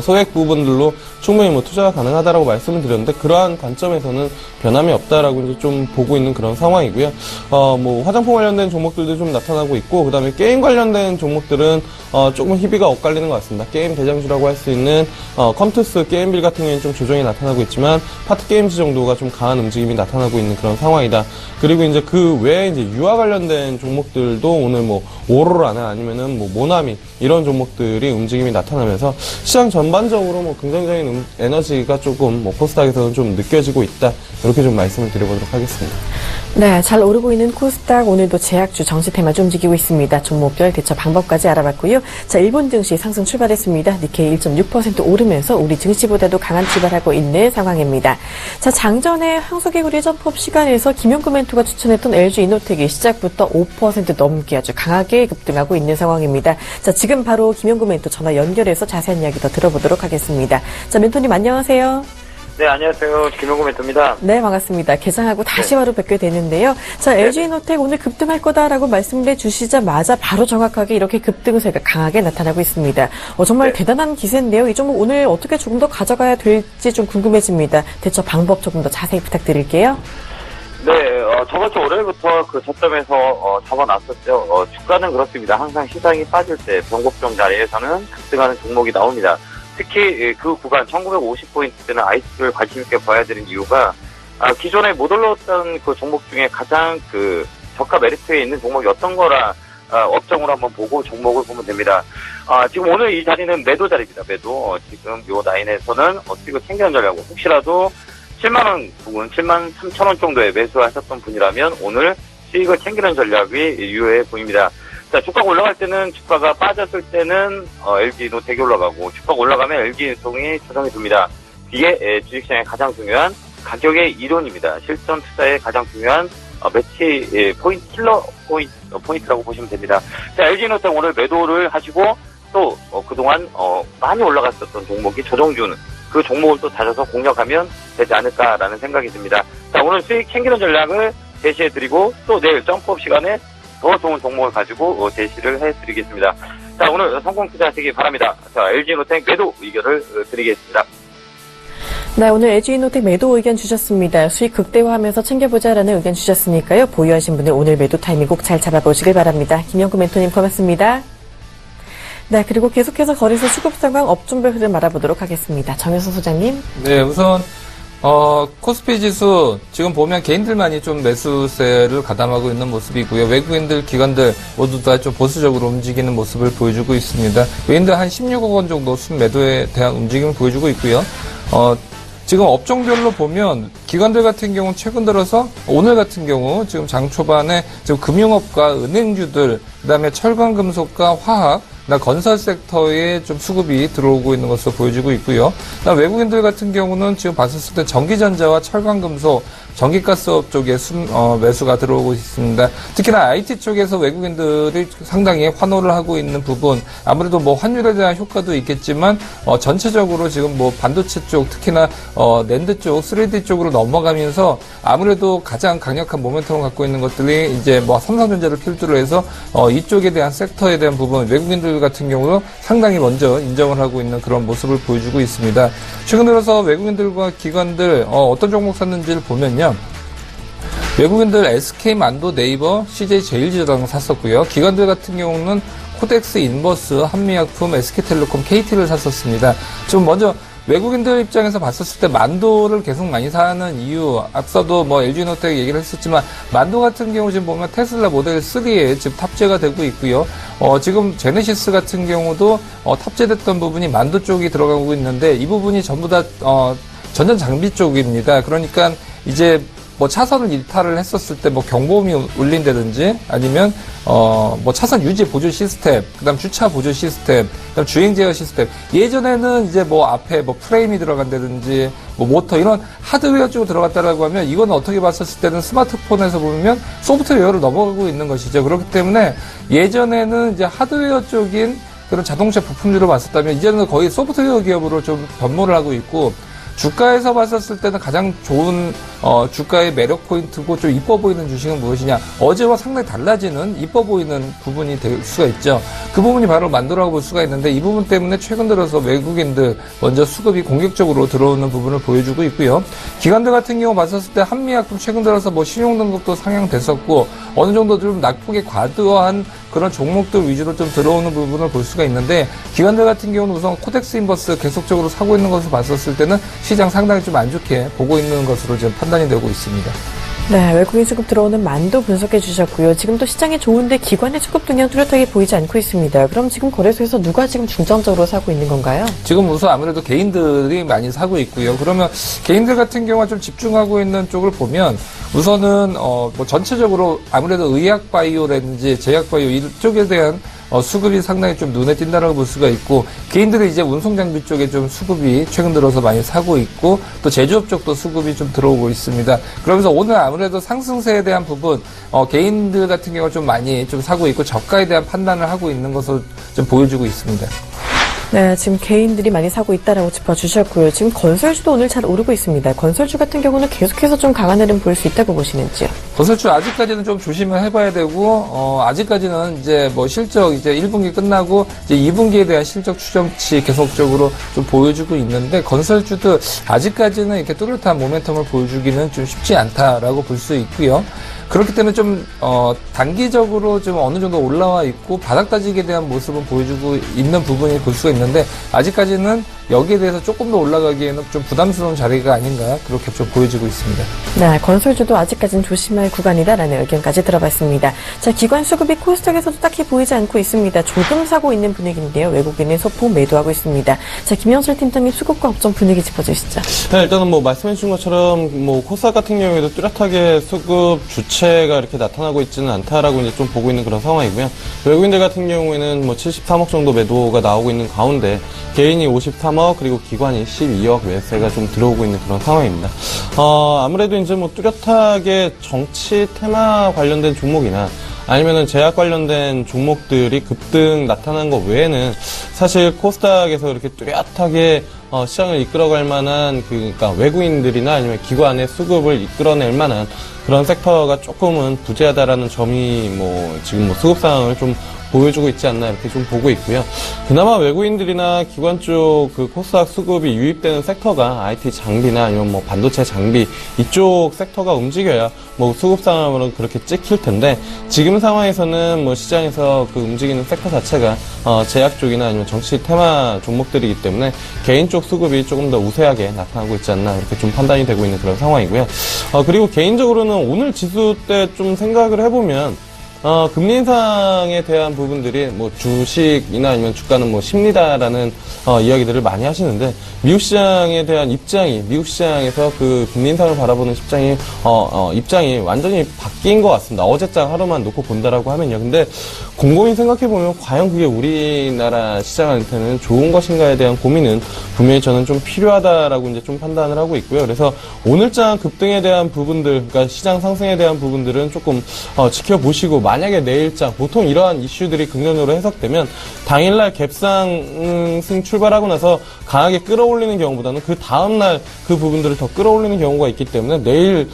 소액 부분들로 충분히 뭐 투자가 가능하다라고 말씀을 드렸는데 그러한 관점에서는 변함이 없다라고 이제 좀 보고 있는 그런 상황이고요. 뭐 화장품 관련된 종목들도 좀 나타나고 있고 그다음에 게임 관련된 종목들은 조금 희비가 엇갈리는 것 같습니다. 게임 대장주라고 할 수 있는 컴투스 게임빌 같은 경우에는 좀 조정이 나타나고 있지만 파트 게임즈 정도가 좀 강한 움직임이 나타나고 있는 그런 상황이다. 그리고 이제 그 외에 이제 유아 관련된 종목들도 오늘 뭐 오로라나 아니면은 뭐 모나미 이런 종목들이 움직임이 나타나면서 시장 전반적으로 뭐 긍정적인 에너지가 조금 뭐 코스닥에서는 좀 느껴지고 있다. 이렇게 좀 말씀을 드려보도록 하겠습니다. 네, 잘 오르고 있는 코스닥 오늘도 제약주 정시 테마주 움직이고 있습니다. 종목별 대처 방법까지 알아봤고요. 자, 일본 증시 상승 출발했습니다. 니케이 1.6% 오르면서 우리 증시보다도 강한 출발하고 있는 상황입니다. 자, 장전에 황소개구리 점프업 시간에서 김용구 멘토가 추천했던 LG 이노텍이 시작부터 5% 넘게 아주 강하게 급등하고 있는 상황입니다. 자, 지금 바로 김용구 멘토 전화 연결해서 자세한 이야기 더 들어보도록 하겠습니다. 자, 멘토님 안녕하세요. 네, 안녕하세요. 김용구 멘토입니다. 네, 반갑습니다. 개장하고 다시 바로 뵙게 되는데요. 자, LG이노텍 오늘 급등할 거다라고 말씀해 주시자마자 바로 정확하게 이렇게 급등세가 강하게 나타나고 있습니다. 정말 대단한 기세인데요. 이 종목 오늘 어떻게 조금 더 가져가야 될지 좀 궁금해집니다. 대처 방법 조금 더 자세히 부탁드릴게요. 네, 저번 주 월요일부터 그 저점에서 잡아놨었죠. 주가는 그렇습니다. 항상 시장이 빠질 때 변곡점 자리에서는 급등하는 종목이 나옵니다. 특히 그 구간 1950포인트대는 아이스를 관심 있게 봐야 되는 이유가 기존에 못 올랐던 그 종목 중에 가장 그 저가 메리트에 있는 종목이 어떤 거라 업종으로 한번 보고 종목을 보면 됩니다. 지금 오늘 이 자리는 매도 자리입니다. 매도. 지금 요 라인에서는 어떻게 챙겨내려고 혹시라도 7만원 부근 7만 3천원 정도에 매수하셨던 분이라면 오늘 수익을 챙기는 전략이 유효해 보입니다. 자, 주가가 올라갈 때는 주가가 빠졌을 때는 LG노텍이 올라가고 주가가 올라가면 LG노텍이 조정이 됩니다. 이게 주식시장의 가장 중요한 가격의 이론입니다. 실전 투자의 가장 중요한 매치 포인트 킬러 포인트라고 보시면 됩니다. 자, LG노텍 오늘 매도를 하시고 또 그동안 많이 올라갔었던 종목이 조정주는 그 종목을 또 다져서 공략하면 되지 않을까라는 생각이 듭니다. 자, 오늘 수익 챙기는 전략을 제시해드리고 또 내일 점프업 시간에 더 좋은 종목을 가지고 제시를 해드리겠습니다. 자, 오늘 성공 투자하시기 바랍니다. 자, LG노텍 매도 의견을 드리겠습니다. 네, 오늘 LG이노텍 매도 의견 주셨습니다. 수익 극대화하면서 챙겨보자라는 의견 주셨으니까요. 보유하신 분들 오늘 매도 타이밍 꼭 잘 잡아보시길 바랍니다. 김영구 멘토님 고맙습니다. 네, 그리고 계속해서 거래소 수급 상황 업종별 흐름 알아보도록 하겠습니다. 정효선 소장님. 네, 우선 코스피 지수 지금 보면 개인들만이 좀 매수세를 가담하고 있는 모습이고요. 외국인들, 기관들 모두 다 좀 보수적으로 움직이는 모습을 보여주고 있습니다. 외인들 한 16억 원 정도 순매도에 대한 움직임을 보여주고 있고요. 지금 업종별로 보면 기관들 같은 경우 최근 들어서 오늘 같은 경우 지금 장 초반에 지금 금융업과 은행주들 그다음에 철강 금속과 화학 건설 섹터에 좀 수급이 들어오고 있는 것으로 보여지고 있고요. 외국인들 같은 경우는 지금 봤었을 때 전기전자와 철강금속, 전기가스업 쪽에 매수가 들어오고 있습니다. 특히나 IT 쪽에서 외국인들이 상당히 환호를 하고 있는 부분, 아무래도 뭐 환율에 대한 효과도 있겠지만 전체적으로 지금 뭐 반도체 쪽, 특히나 낸드 쪽, 3D 쪽으로 넘어가면서 아무래도 가장 강력한 모멘텀을 갖고 있는 것들이 이제 뭐 삼성전자를 필두로 해서 이쪽에 대한 섹터에 대한 부분, 외국인들 같은 경우도 상당히 먼저 인정을 하고 있는 그런 모습을 보여주고 있습니다. 최근 들어서 외국인들과 기관들 어떤 종목 샀는지를 보면요. 외국인들 SK만도, 네이버, CJ제일제당 샀었고요. 기관들 같은 경우는 코덱스, 인버스, 한미약품, SK텔레콤, KT를 샀었습니다. 좀 먼저 외국인들 입장에서 봤었을 때 만도를 계속 많이 사는 이유, 앞서도 뭐 LG노텍 얘기를 했었지만 만도 같은 경우 지금 보면 테슬라 모델 3에 지금 탑재가 되고 있고요. 지금 제네시스 같은 경우도 탑재됐던 부분이 만도 쪽이 들어가고 있는데 이 부분이 전부 다 전전 장비 쪽입니다. 그러니까 이제 뭐 차선을 이탈을 했었을 때 뭐 경보음이 울린다든지 아니면 뭐 차선 유지 보조 시스템, 그다음 주차 보조 시스템, 그다음 주행 제어 시스템. 예전에는 이제 뭐 앞에 뭐 프레임이 들어간다든지 뭐 모터 이런 하드웨어 쪽으로 들어갔다라고 하면 이건 어떻게 봤었을 때는 스마트폰에서 보면 소프트웨어로 넘어가고 있는 것이죠. 그렇기 때문에 예전에는 이제 하드웨어 쪽인 그런 자동차 부품들을 봤었다면 이제는 거의 소프트웨어 기업으로 좀 변모를 하고 있고 주가에서 봤었을 때는 가장 좋은 주가의 매력 포인트고 좀 이뻐 보이는 주식은 무엇이냐, 어제와 상당히 달라지는 이뻐 보이는 부분이 될 수가 있죠. 그 부분이 바로 만도라고 볼 수가 있는데 이 부분 때문에 최근 들어서 외국인들 먼저 수급이 공격적으로 들어오는 부분을 보여주고 있고요. 기관들 같은 경우 봤었을 때 한미약품 최근 들어서 뭐 신용 등급도 상향됐었고 어느 정도 좀 낙폭이 과도한 그런 종목들 위주로 좀 들어오는 부분을 볼 수가 있는데 기관들 같은 경우는 우선 코덱스 인버스 계속적으로 사고 있는 것을 봤었을 때는 시장 상당히 좀 안 좋게 보고 있는 것으로 지금 판단이 되고 있습니다. 네, 외국인 수급 들어오는 만도 분석해 주셨고요. 지금 또 시장이 좋은데 기관의 수급 동향 뚜렷하게 보이지 않고 있습니다. 그럼 지금 거래소에서 누가 지금 중점적으로 사고 있는 건가요? 지금 우선 아무래도 개인들이 많이 사고 있고요. 그러면 개인들 같은 경우가 좀 집중하고 있는 쪽을 보면 우선은 뭐 전체적으로 아무래도 의약 바이오라든지 제약 바이오 이쪽에 대한 수급이 상당히 좀 눈에 띈다라고 볼 수가 있고 개인들이 이제 운송 장비 쪽에 좀 수급이 최근 들어서 많이 사고 있고 또 제조업 쪽도 수급이 좀 들어오고 있습니다. 그러면서 오늘 아무래도 상승세에 대한 부분 개인들 같은 경우 좀 많이 좀 사고 있고 저가에 대한 판단을 하고 있는 것으로 좀 보여주고 있습니다. 네, 지금 개인들이 많이 사고 있다라고 짚어주셨고요. 지금 건설주도 오늘 잘 오르고 있습니다. 건설주 같은 경우는 계속해서 좀 강한 흐름 보일 수 있다고 보시는지요? 건설주 아직까지는 좀 조심을 해봐야 되고 아직까지는 이제 뭐 실적 이제 1분기 끝나고 이제 2분기에 대한 실적 추정치 계속적으로 좀 보여주고 있는데 건설주도 아직까지는 이렇게 뚜렷한 모멘텀을 보여주기는 좀 쉽지 않다라고 볼 수 있고요. 그렇기 때문에 좀 단기적으로 좀 어느 정도 올라와 있고 바닥 다지기에 대한 모습은 보여주고 있는 부분이 볼 수가 있는데 아직까지는 여기에 대해서 조금 더 올라가기에는 좀 부담스러운 자리가 아닌가 그렇게 좀 보여지고 있습니다. 네, 건설주도 아직까지는 조심할 구간이다라는 의견까지 들어봤습니다. 자, 기관 수급이 코스닥에서도 딱히 보이지 않고 있습니다. 조금 사고 있는 분위기인데요. 외국인의 소폭 매도하고 있습니다. 자, 김영철 팀장님 수급과 업종 분위기 짚어주시죠. 네, 일단은 뭐 말씀해 주신 것처럼 뭐 코스닥 같은 경우에도 뚜렷하게 수급 주체가 이렇게 나타나고 있지는 않다라고 이제 좀 보고 있는 그런 상황이고요. 외국인들 같은 경우에는 뭐 73억 정도 매도가 나오고 있는 가운데 개인이 53억 그리고 기관이 12억 매수세가 좀 들어오고 있는 그런 상황입니다. 아무래도 이제 뭐 뚜렷하게 정치 테마 관련된 종목이나 아니면은 제약 관련된 종목들이 급등 나타난 것 외에는 사실 코스닥에서 이렇게 뚜렷하게 시장을 이끌어갈 만한 그러니까 외국인들이나 아니면 기관의 수급을 이끌어낼 만한 그런 섹터가 조금은 부재하다라는 점이 뭐 지금 뭐 수급 상황을 좀 보여주고 있지 않나 이렇게 좀 보고 있고요. 그나마 외국인들이나 기관 쪽 그 코스닥 수급이 유입되는 섹터가 IT 장비나 아니면 뭐 반도체 장비 이쪽 섹터가 움직여야 뭐 수급 상황으로 그렇게 찍힐 텐데 지금 상황에서는 뭐 시장에서 그 움직이는 섹터 자체가 제약 쪽이나 아니면 정치 테마 종목들이기 때문에 개인 쪽 수급이 조금 더 우세하게 나타나고 있지 않나 이렇게 좀 판단이 되고 있는 그런 상황이고요. 그리고 개인적으로는 오늘 지수 때 좀 생각을 해보면 금리 인상에 대한 부분들이 뭐 주식이나 아니면 주가는 뭐 심리다라는 이야기들을 많이 하시는데 미국 시장에 대한 입장이 미국 시장에서 그 금리 인상을 바라보는 입장이 완전히 바뀐 것 같습니다. 어제장 하루만 놓고 본다라고 하면요. 근데 곰곰이 생각해 보면 과연 그게 우리나라 시장한테는 좋은 것인가에 대한 고민은 분명히 저는 좀 필요하다라고 이제 좀 판단을 하고 있고요. 그래서 오늘장 급등에 대한 부분들, 그러니까 시장 상승에 대한 부분들은 조금 지켜보시고 만약에 내일장 보통 이러한 이슈들이 긍정적으로 해석되면 당일날 갭상승 출발하고 나서 강하게 끌어올리는 경우보다는 그 다음날 그 부분들을 더 끌어올리는 경우가 있기 때문에 내일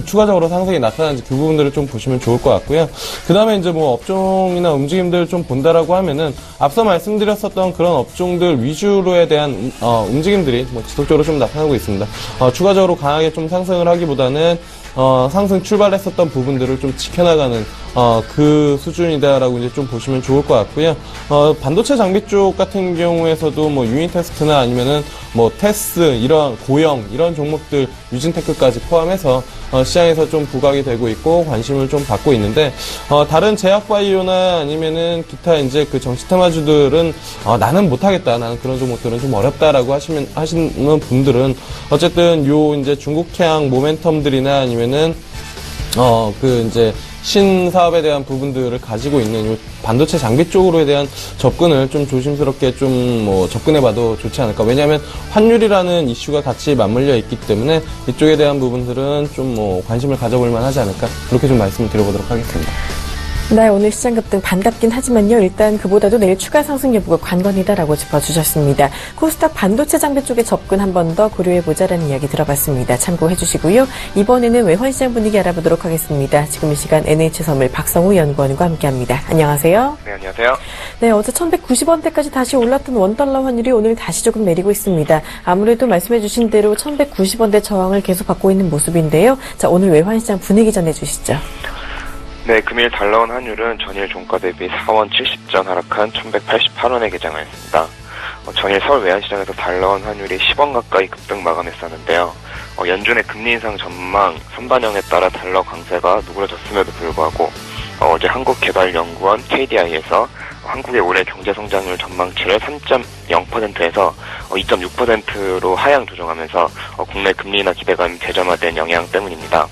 추가적으로 상승이 나타나는지 그 부분들을 좀 보시면 좋을 것 같고요. 그 다음에 이제 뭐 업종이나 움직임들을 좀 본다라고 하면은 앞서 말씀드렸었던 그런 업종들 위주로에 대한 움직임들이 뭐 지속적으로 좀 나타나고 있습니다. 추가적으로 강하게 좀 상승을 하기보다는 상승 출발했었던 부분들을 좀 지켜나가는 그 수준이다라고 이제 좀 보시면 좋을 것 같고요. 반도체 장비 쪽 같은 경우에서도 뭐 유닛 테스트나 아니면은 뭐 테스 이런 고형 이런 종목들 유진테크까지 포함해서 시장에서 좀 부각이 되고 있고 관심을 좀 받고 있는데 다른 제약바이오나 아니면은 기타 이제 그 정시테마주들은 나는 못하겠다, 나는 그런 종목들은 좀 어렵다라고 하시는 분들은 어쨌든 요 이제 중국향 모멘텀들이나 아니면은 그 이제 신사업에 대한 부분들을 가지고 있는 요 반도체 장비 쪽으로에 대한 접근을 좀 조심스럽게 좀 뭐 접근해봐도 좋지 않을까. 왜냐하면 환율이라는 이슈가 같이 맞물려 있기 때문에 이쪽에 대한 부분들은 좀 뭐 관심을 가져볼 만하지 않을까. 그렇게 좀 말씀을 드려보도록 하겠습니다. 네, 오늘 시장 급등 반갑긴 하지만요. 일단 그보다도 내일 추가 상승 여부가 관건이다라고 짚어주셨습니다. 코스닥 반도체 장비 쪽에 접근 한 번 더 고려해보자라는 이야기 들어봤습니다. 참고해 주시고요. 이번에는 외환시장 분위기 알아보도록 하겠습니다. 지금 이 시간 NH선물 박성우 연구원과 함께합니다. 안녕하세요. 네, 안녕하세요. 네, 어제 1190원대까지 다시 올랐던 원달러 환율이 오늘 다시 조금 내리고 있습니다. 아무래도 말씀해 주신 대로 1190원대 저항을 계속 받고 있는 모습인데요. 자, 오늘 외환시장 분위기 전해주시죠. 네, 금일 달러원 환율은 전일 종가 대비 4원 70전 하락한 1188원에 개장을 했습니다. 전일 서울 외환시장에서 달러원 환율이 10원 가까이 급등 마감했었는데요. 연준의 금리 인상 전망 선반영에 따라 달러 강세가 누그러졌음에도 불구하고 어제 한국개발연구원 KDI에서 한국의 올해 경제성장률 전망치를 3.0%에서 2.6%로 하향 조정하면서 국내 금리 인하 기대감이 대점화된 영향 때문입니다.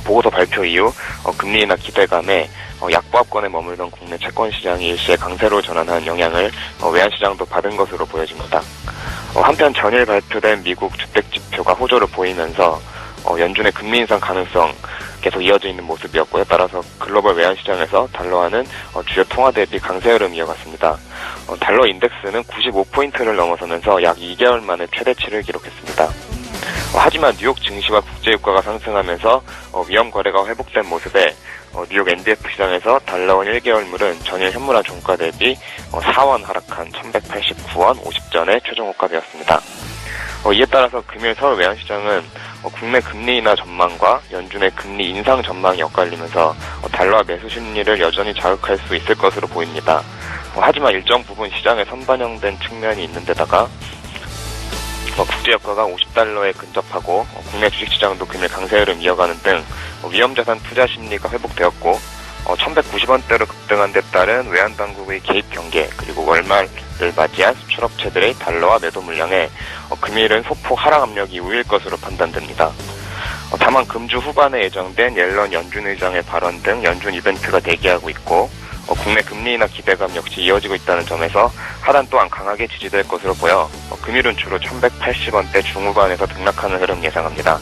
보고서 발표 이후 금리 인하 기대감에 약보합권에 머물던 국내 채권 시장이 일시에 강세로 전환한 영향을 외환시장도 받은 것으로 보여집니다. 한편 전일 발표된 미국 주택지표가 호조를 보이면서 연준의 금리 인상 가능성 계속 이어져 있는 모습이었고요. 따라서 글로벌 외환시장에서 달러화는 주요 통화 대비 강세 흐름 이어갔습니다. 달러 인덱스는 95포인트를 넘어서면서 약 2개월 만에 최대치를 기록했습니다. 하지만 뉴욕 증시와 국제유가가 상승하면서 위험 거래가 회복된 모습에 뉴욕 NDF 시장에서 달러원 1개월물은 전일 현물화 종가 대비 4원 하락한 1189원 50전에 최종 호가되었습니다. 이에 따라서 금일 서울 외환시장은 국내 금리 인하 전망과 연준의 금리 인상 전망이 엇갈리면서 달러화 매수 심리를 여전히 자극할 수 있을 것으로 보입니다. 하지만 일정 부분 시장에 선반영된 측면이 있는 데다가 국제유가가 50달러에 근접하고 국내 주식시장도 금일 강세 흐름 이어가는 등 위험자산 투자 심리가 회복되었고 1190원대로 급등한 데 따른 외환당국의 개입 경계 그리고 월말을 맞이한 수출업체들의 달러화 매도 물량에 금일은 소폭 하락 압력이 우일 것으로 판단됩니다. 다만 금주 후반에 예정된 옐런 연준 의장의 발언 등 연준 이벤트가 대기하고 있고 국내 금리 인하 기대감 역시 이어지고 있다는 점에서 하단 또한 강하게 지지될 것으로 보여 금일은 주로 1180원대 중후반에서 등락하는 흐름 예상합니다.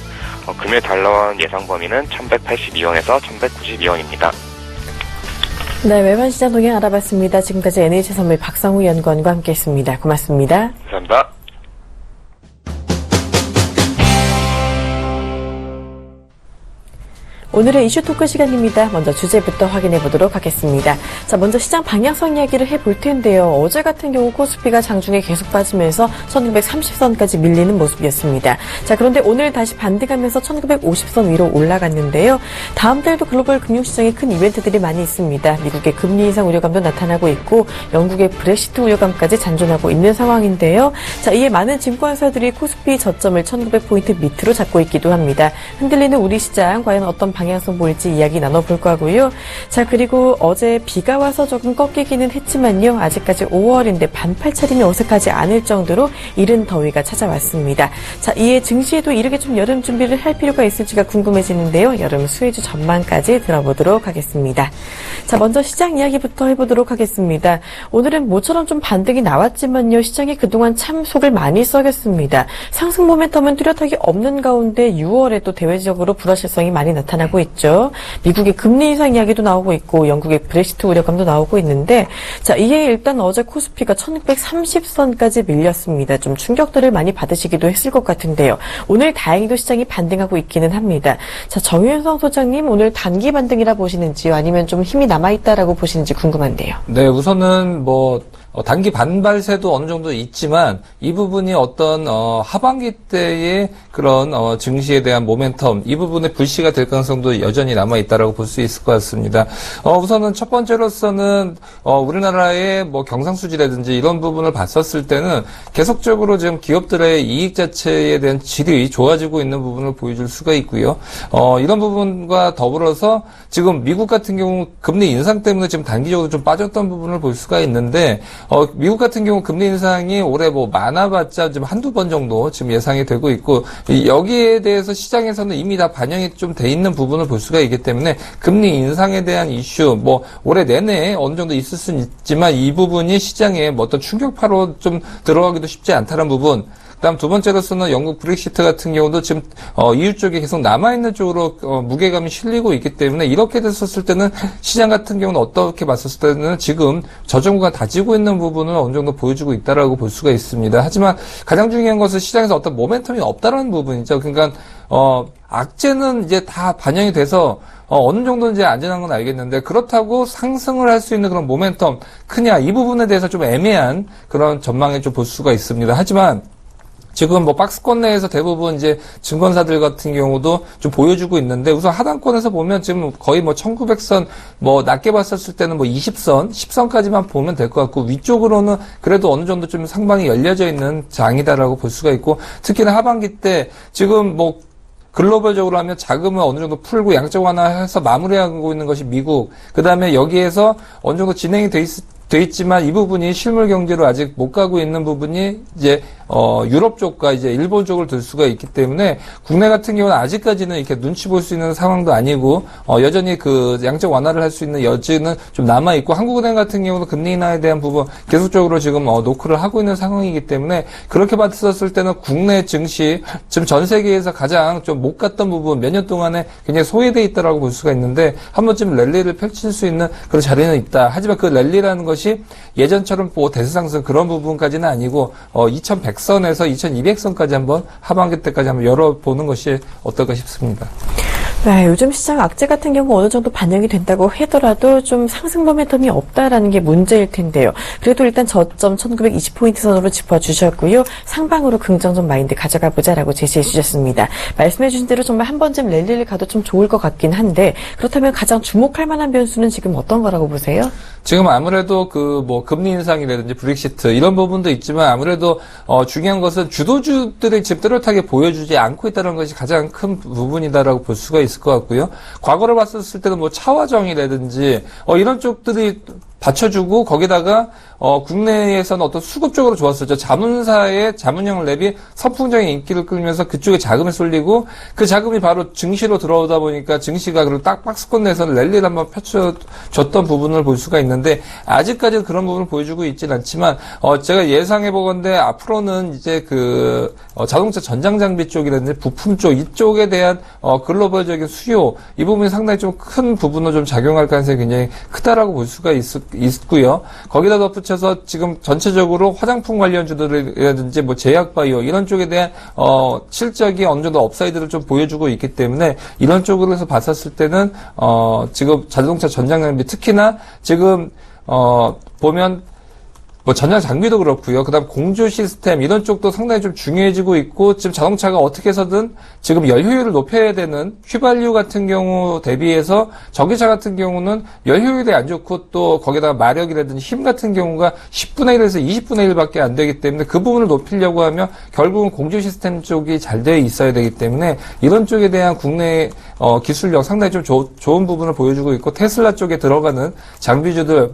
금일 달러원 예상 범위는 1182원에서 1192원입니다. 네, 외환시장 동향 알아봤습니다. 지금까지 NH선물 박성우 연구원과 함께했습니다. 고맙습니다. 감사합니다. 오늘의 이슈 토크 시간입니다. 먼저 주제부터 확인해 보도록 하겠습니다. 자, 먼저 시장 방향성 이야기를 해볼 텐데요. 어제 같은 경우 코스피가 장중에 계속 빠지면서 1930선까지 밀리는 모습이었습니다. 자, 그런데 오늘 다시 반등하면서 1950선 위로 올라갔는데요. 다음 달도 글로벌 금융시장에 큰 이벤트들이 많이 있습니다. 미국의 금리 인상 우려감도 나타나고 있고 영국의 브렉시트 우려감까지 잔존하고 있는 상황인데요. 자, 이에 많은 증권사들이 코스피 저점을 1900포인트 밑으로 잡고 있기도 합니다. 흔들리는 우리 시장 과연 어떤 방향성 뭘지 이야기 나눠볼 거고요. 자, 그리고 어제 비가 와서 조금 꺾이기는 했지만요. 아직까지 5월인데 반팔차림이 어색하지 않을 정도로 이른 더위가 찾아왔습니다. 자, 이에 증시에도 이렇게 좀 여름 준비를 할 필요가 있을지가 궁금해지는데요. 여름 수혜주 전망까지 들어보도록 하겠습니다. 자, 먼저 시장 이야기부터 해보도록 하겠습니다. 오늘은 모처럼 좀 반등이 나왔지만요. 시장이 그동안 참 속을 많이 썩였습니다. 상승 모멘텀은 뚜렷하게 없는 가운데 6월에 또 대외적으로 불확실성이 많이 나타나고 있죠. 미국의 금리 인상 이야기도 나오고 있고 영국의 브렉시트 우려감도 나오고 있는데 자, 이에 일단 어제 코스피가 1630선까지 밀렸습니다. 좀 충격들을 많이 받으시기도 했을 것 같은데요. 오늘 다행히도 시장이 반등하고 있기는 합니다. 자, 정윤성 소장님 오늘 단기 반등이라 보시는지요? 아니면 좀 힘이 남아있다라고 보시는지 궁금한데요. 네, 우선은 단기 반발세도 어느 정도 있지만 이 부분이 어떤 하반기 때의 그런 증시에 대한 모멘텀 이 부분의 불씨가 될 가능성도 여전히 남아 있다라고 볼 수 있을 것 같습니다. 우선은 첫 번째로서는 우리나라의 경상수지라든지 이런 부분을 봤었을 때는 계속적으로 지금 기업들의 이익 자체에 대한 질이 좋아지고 있는 부분을 보여줄 수가 있고요. 이런 부분과 더불어서 지금 미국 같은 경우 금리 인상 때문에 지금 단기적으로 좀 빠졌던 부분을 볼 수가 있는데 미국 같은 경우 금리 인상이 올해 많아봤자 지금 한두 번 정도 지금 예상이 되고 있고, 여기에 대해서 시장에서는 이미 다 반영이 좀 돼 있는 부분을 볼 수가 있기 때문에 금리 인상에 대한 이슈, 올해 내내 어느 정도 있을 수는 있지만 이 부분이 시장에 어떤 충격파로 좀 들어가기도 쉽지 않다는 부분. 그다음 두 번째로서는 영국 브렉시트 같은 경우도 지금 EU 쪽에 계속 남아있는 쪽으로 무게감이 실리고 있기 때문에 이렇게 됐었을 때는 시장 같은 경우는 어떻게 봤었을 때는 지금 저정부가 다지고 있는 부분을 어느 정도 보여주고 있다라고 볼 수가 있습니다. 하지만 가장 중요한 것은 시장에서 어떤 모멘텀이 없다라는 부분이죠. 그러니까 악재는 이제 다 반영이 돼서 어느 정도 이제 안전한 건 알겠는데 그렇다고 상승을 할 수 있는 그런 모멘텀 크냐 이 부분에 대해서 좀 애매한 그런 전망에 좀 볼 수가 있습니다. 하지만 지금 박스권 내에서 대부분 이제 증권사들 같은 경우도 좀 보여주고 있는데 우선 하단권에서 보면 지금 거의 1900선 낮게 봤었을 때는 20선, 10선까지만 보면 될 것 같고 위쪽으로는 그래도 어느 정도 좀 상방이 열려져 있는 장이다라고 볼 수가 있고 특히나 하반기 때 지금 글로벌적으로 하면 자금을 어느 정도 풀고 양적 완화해서 마무리하고 있는 것이 미국. 그 다음에 여기에서 어느 정도 진행이 돼 있지만 이 부분이 실물 경제로 아직 못 가고 있는 부분이 이제 유럽 쪽과 이제 일본 쪽을 들 수가 있기 때문에 국내 같은 경우는 아직까지는 이렇게 눈치 볼 수 있는 상황도 아니고 여전히 그 양적 완화를 할 수 있는 여지는 좀 남아 있고 한국은행 같은 경우는 금리 인하에 대한 부분 계속적으로 지금 노크를 하고 있는 상황이기 때문에 그렇게 봤었을 때는 국내 증시 지금 전 세계에서 가장 좀 못 갔던 부분 몇 년 동안에 굉장히 소외돼 있다라고 볼 수가 있는데 한 번쯤 랠리를 펼칠 수 있는 그런 자리는 있다. 하지만 그 랠리라는 것이 예전처럼 대세상승 그런 부분까지는 아니고 2100선에서 2200선까지 한번 하반기 때까지 한번 열어보는 것이 어떨까 싶습니다. 네, 요즘 시장 악재 같은 경우 어느 정도 반영이 된다고 하더라도 좀 상승 모멘텀이 없다라는 게 문제일 텐데요. 그래도 일단 저점 1920포인트 선으로 짚어주셨고요. 상방으로 긍정적 마인드 가져가 보자라고 제시해 주셨습니다. 말씀해 주신 대로 정말 한 번쯤 랠리를 가도 좀 좋을 것 같긴 한데 그렇다면 가장 주목할 만한 변수는 지금 어떤 거라고 보세요? 지금 아무래도 금리 인상이라든지 브렉시트 이런 부분도 있지만 아무래도 중요한 것은 주도주들이 지금 뚜렷하게 보여주지 않고 있다는 것이 가장 큰 부분이다라고 볼 수가 있을 것 같고요. 과거를 봤었을 때는 차화정이라든지 이런 쪽들이 받쳐주고 거기다가 국내에서는 어떤 수급적으로 좋았었죠. 자문사의 자문형 랩이 선풍적인 인기를 끌면서 그쪽에 자금을 쏠리고 그 자금이 바로 증시로 들어오다 보니까 증시가 그리고 딱 박스권 내에서는 랠리를 한번 펼쳐줬던 부분을 볼 수가 있는데 아직까지는 그런 부분을 보여주고 있지는 않지만 제가 예상해보건데 앞으로는 이제 자동차 전장 장비 쪽이라든지 부품 쪽 이쪽에 대한 글로벌적인 수요 이 부분이 상당히 좀 큰 부분으로 좀 작용할 가능성이 굉장히 크다라고 볼 수가 있고요. 거기다 덧붙여서 지금 전체적으로 화장품 관련주들이라든지 제약바이오 이런 쪽에 대한 실적이 어느 정도 업사이드를 좀 보여주고 있기 때문에 이런 쪽으로 해서 봤었을 때는 지금 자동차 전장 장비 특히나 지금 보면 뭐 전장 장비도 그렇고요. 그다음 공조 시스템 이런 쪽도 상당히 좀 중요해지고 있고 지금 자동차가 어떻게 해서든 지금 열 효율을 높여야 되는 휘발유 같은 경우 대비해서 전기차 같은 경우는 열 효율이 안 좋고 또 거기다가 마력이라든지 힘 같은 경우가 10분의 1에서 20분의 1밖에 안 되기 때문에 그 부분을 높이려고 하면 결국은 공조 시스템 쪽이 잘 되어 있어야 되기 때문에 이런 쪽에 대한 국내 기술력 상당히 좀 좋은 부분을 보여주고 있고 테슬라 쪽에 들어가는 장비주들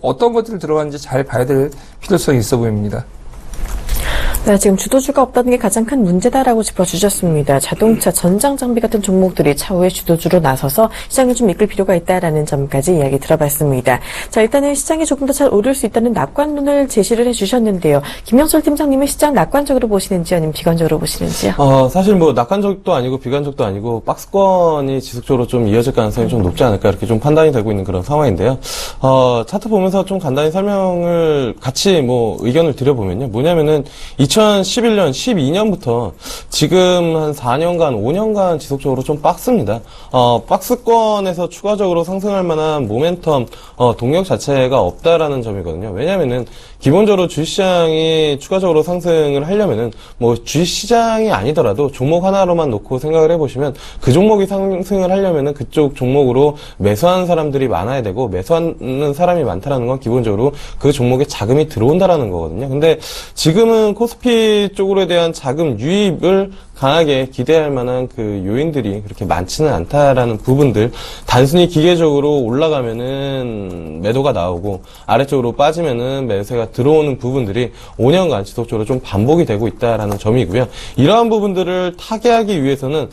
어떤 것들이 들어가는지 잘 봐야 될 필요성이 있어 보입니다. 네, 지금 주도주가 없다는 게 가장 큰 문제다라고 짚어주셨습니다. 자동차, 전장 장비 같은 종목들이 차후에 주도주로 나서서 시장을 좀 이끌 필요가 있다라는 점까지 이야기 들어봤습니다. 자, 일단은 시장이 조금 더 잘 오를 수 있다는 낙관론을 제시를 해주셨는데요. 김영철 팀장님은 시장 낙관적으로 보시는지 아니면 비관적으로 보시는지요? 사실 뭐 낙관적도 아니고 비관적도 아니고 박스권이 지속적으로 좀 이어질 가능성이 좀 높지 않을까 이렇게 좀 판단이 되고 있는 그런 상황인데요. 차트 보면서 좀 간단히 설명을 같이 뭐 의견을 드려보면요. 뭐냐면은 2011년, 12년부터 지금 한 4년간, 5년간 지속적으로 좀 빡습니다. 박스권에서 추가적으로 상승할 만한 모멘텀, 동력 자체가 없다라는 점이거든요. 왜냐면은 기본적으로 주식시장이 추가적으로 상승을 하려면은 뭐 주식시장이 아니더라도 종목 하나로만 놓고 생각을 해보시면 그 종목이 상승을 하려면은 그쪽 종목으로 매수하는 사람들이 많아야 되고 매수하는 사람이 많다라는 건 기본적으로 그 종목에 자금이 들어온다라는 거거든요. 근데 지금은 코스피 쪽으로 대한 자금 유입을 강하게 기대할 만한 그 요인들이 그렇게 많지는 않다라는 부분들, 단순히 기계적으로 올라가면은 매도가 나오고 아래쪽으로 빠지면은 매수가 들어오는 부분들이 5년간 지속적으로 좀 반복이 되고 있다라는 점이고요. 이러한 부분들을 타개하기 위해서는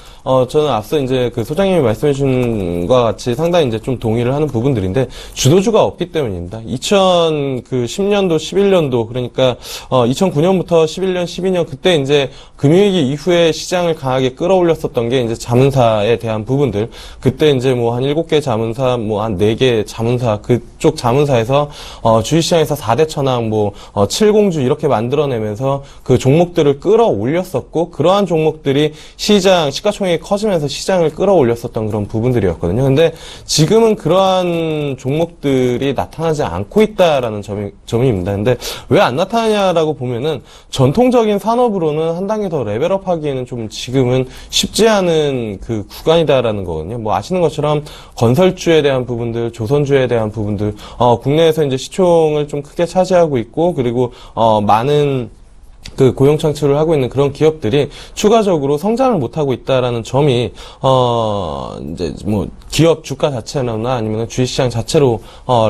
저는 앞서 이제 그 소장님이 말씀해 주신 것과 같이 상당히 이제 좀 동의를 하는 부분들인데 주도주가 없기 때문입니다. 2010년도, 11년도 그러니까 2009년부터 11년, 12년 그때 이제 금융위기 이후에 시장을 강하게 끌어올렸었던 게 이제 자문사에 대한 부분들. 그때 이제 뭐 한 7개 자문사, 뭐 한 4개 자문사, 그쪽 자문사에서 주식시장에서 4대 천왕, 뭐 7공주 이렇게 만들어내면서 그 종목들을 끌어올렸었고, 그러한 종목들이 시가총액이 커지면서 시장을 끌어올렸었던 그런 부분들이었거든요. 근데 지금은 그러한 종목들이 나타나지 않고 있다라는 점입니다. 근데 왜 안 나타나냐라고 보면은 전통적인 산업으로는 한 단계 더 레벨업 하기에는 좀 지금은 쉽지 않은 그 구간이다라는 거거든요. 뭐 아시는 것처럼 건설주에 대한 부분들, 조선주에 대한 부분들, 국내에서 이제 시총을 좀 크게 차지하고 있고, 그리고 많은 그 고용 창출을 하고 있는 그런 기업들이 추가적으로 성장을 못하고 있다라는 점이 이제 뭐 기업 주가 자체나 아니면 주식시장 자체로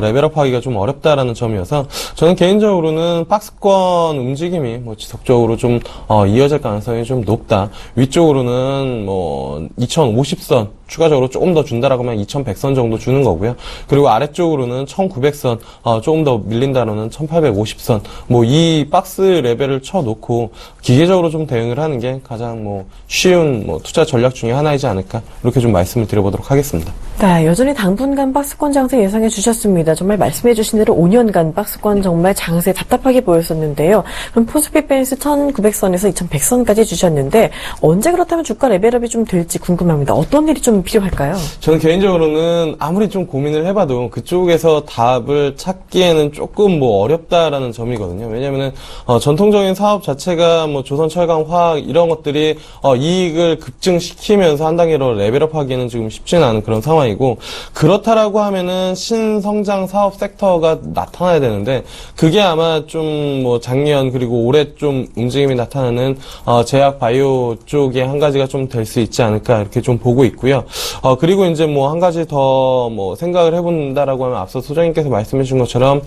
레벨업하기가 좀 어렵다라는 점이어서 저는 개인적으로는 박스권 움직임이 뭐 지속적으로 좀 이어질 가능성이 좀 높다. 위쪽으로는 뭐 2050선 추가적으로 조금 더 준다라고 하면 2100선 정도 주는 거고요. 그리고 아래쪽으로는 1900선, 조금 더 밀린다로는 1850선, 뭐 이 박스 레벨을 쳐놓고 기계적으로 좀 대응을 하는 게 가장 뭐 쉬운 뭐 투자 전략 중에 하나이지 않을까, 이렇게 좀 말씀을 드려보도록 하겠습니다. 네, 여전히 당분간 박스권 장세 예상해 주셨습니다. 정말 말씀해 주신 대로 5년간 박스권 정말 장세 답답하게 보였었는데요. 그럼 코스피 밴스 1900선에서 2100선까지 주셨는데 언제 그렇다면 주가 레벨업이 좀 될지 궁금합니다. 어떤 일이 좀 필요할까요? 저는 개인적으로는 아무리 좀 고민을 해봐도 그쪽에서 답을 찾기에는 조금 뭐 어렵다라는 점이거든요. 왜냐면은 전통적인 사업 자체가 뭐 조선철강, 화학 이런 것들이 이익을 급증시키면서 한 단계로 레벨업하기에는 지금 쉽지는 않은 그런 상황이고, 그렇다라고 하면은 신성장 사업 섹터가 나타나야 되는데 그게 아마 좀 뭐 작년 그리고 올해 좀 움직임이 나타나는 제약 바이오 쪽에 한 가지가 좀 될 수 있지 않을까, 이렇게 좀 보고 있고요. 그리고 이제 뭐 한 가지 더 뭐 생각을 해본다라고 하면 앞서 소장님께서 말씀해 주신 것처럼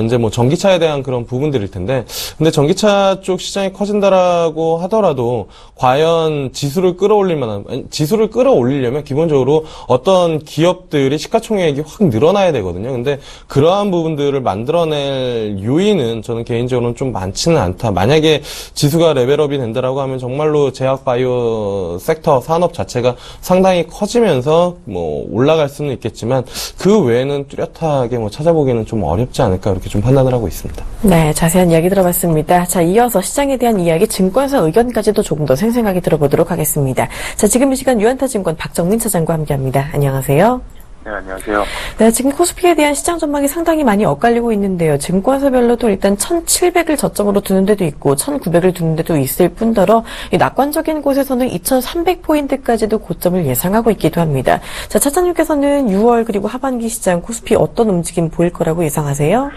이제 뭐 전기차에 대한 그런 부분들일 텐데, 근데 전기차 쪽 시장이 커진다라고 하더라도 과연 지수를 끌어올릴 만한, 지수를 끌어올리려면 기본적으로 어떤 기업들이 시가총액이 확 늘어나야 되거든요. 근데 그러한 부분들을 만들어낼 요인은 저는 개인적으로는 좀 많지는 않다. 만약에 지수가 레벨업이 된다라고 하면 정말로 제약 바이오 섹터 산업 자체가 상당히 커지면서 뭐 올라갈 수는 있겠지만 그 외에는 뚜렷하게 뭐 찾아보기에는 좀 어렵지 않을까, 이렇게 좀 판단을 하고 있습니다. 네, 자세한 이야기 들어봤습니다. 자, 이어서 시장에 대한 이야기, 증권사 의견까지도 조금 더 생생하게 들어보도록 하겠습니다. 자, 지금 이 시간 유한타증권 박정민 차장과 함께합니다. 안녕하세요. 네, 안녕하세요. 네, 지금 코스피에 대한 시장 전망이 상당히 많이 엇갈리고 있는데요. 증권사별로도 일단 1,700을 저점으로 두는 데도 있고 1,900을 두는 데도 있을 뿐더러 이 낙관적인 곳에서는 2,300포인트까지도 고점을 예상하고 있기도 합니다. 자, 차장님께서는 6월 그리고 하반기 시장 코스피 어떤 움직임 보일 거라고 예상하세요?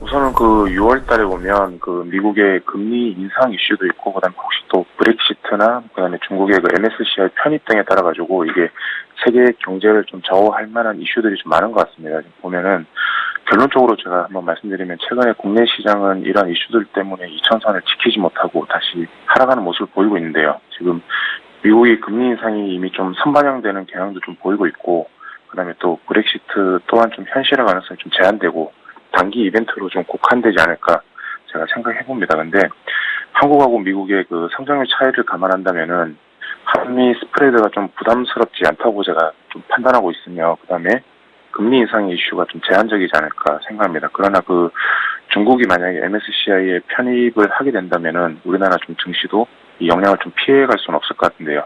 우선은 그 6월 달에 보면 그 미국의 금리 인상 이슈도 있고, 그다음에 혹시 또 브렉시트나 그다음에 중국의 그 MSCI 편입 등에 따라 가지고 이게 세계 경제를 좀 좌우할 만한 이슈들이 좀 많은 것 같습니다. 보면은 결론적으로 제가 한번 말씀드리면 최근에 국내 시장은 이러한 이슈들 때문에 2000선을 지키지 못하고 다시 하락하는 모습을 보이고 있는데요. 지금 미국의 금리 인상이 이미 좀 선반영되는 경향도 좀 보이고 있고, 그다음에 또 브렉시트 또한 좀 현실화 가능성이 좀 제한되고 단기 이벤트로 좀 국한되지 않을까 제가 생각해 봅니다. 근데 한국하고 미국의 그 성장률 차이를 감안한다면은 한미 스프레드가 좀 부담스럽지 않다고 제가 좀 판단하고 있으며, 그다음에 금리 인상의 이슈가 좀 제한적이지 않을까 생각합니다. 그러나 그 중국이 만약에 MSCI에 편입을 하게 된다면은 우리나라 좀 증시도 이 영향을 좀 피해갈 수는 없을 것 같은데요.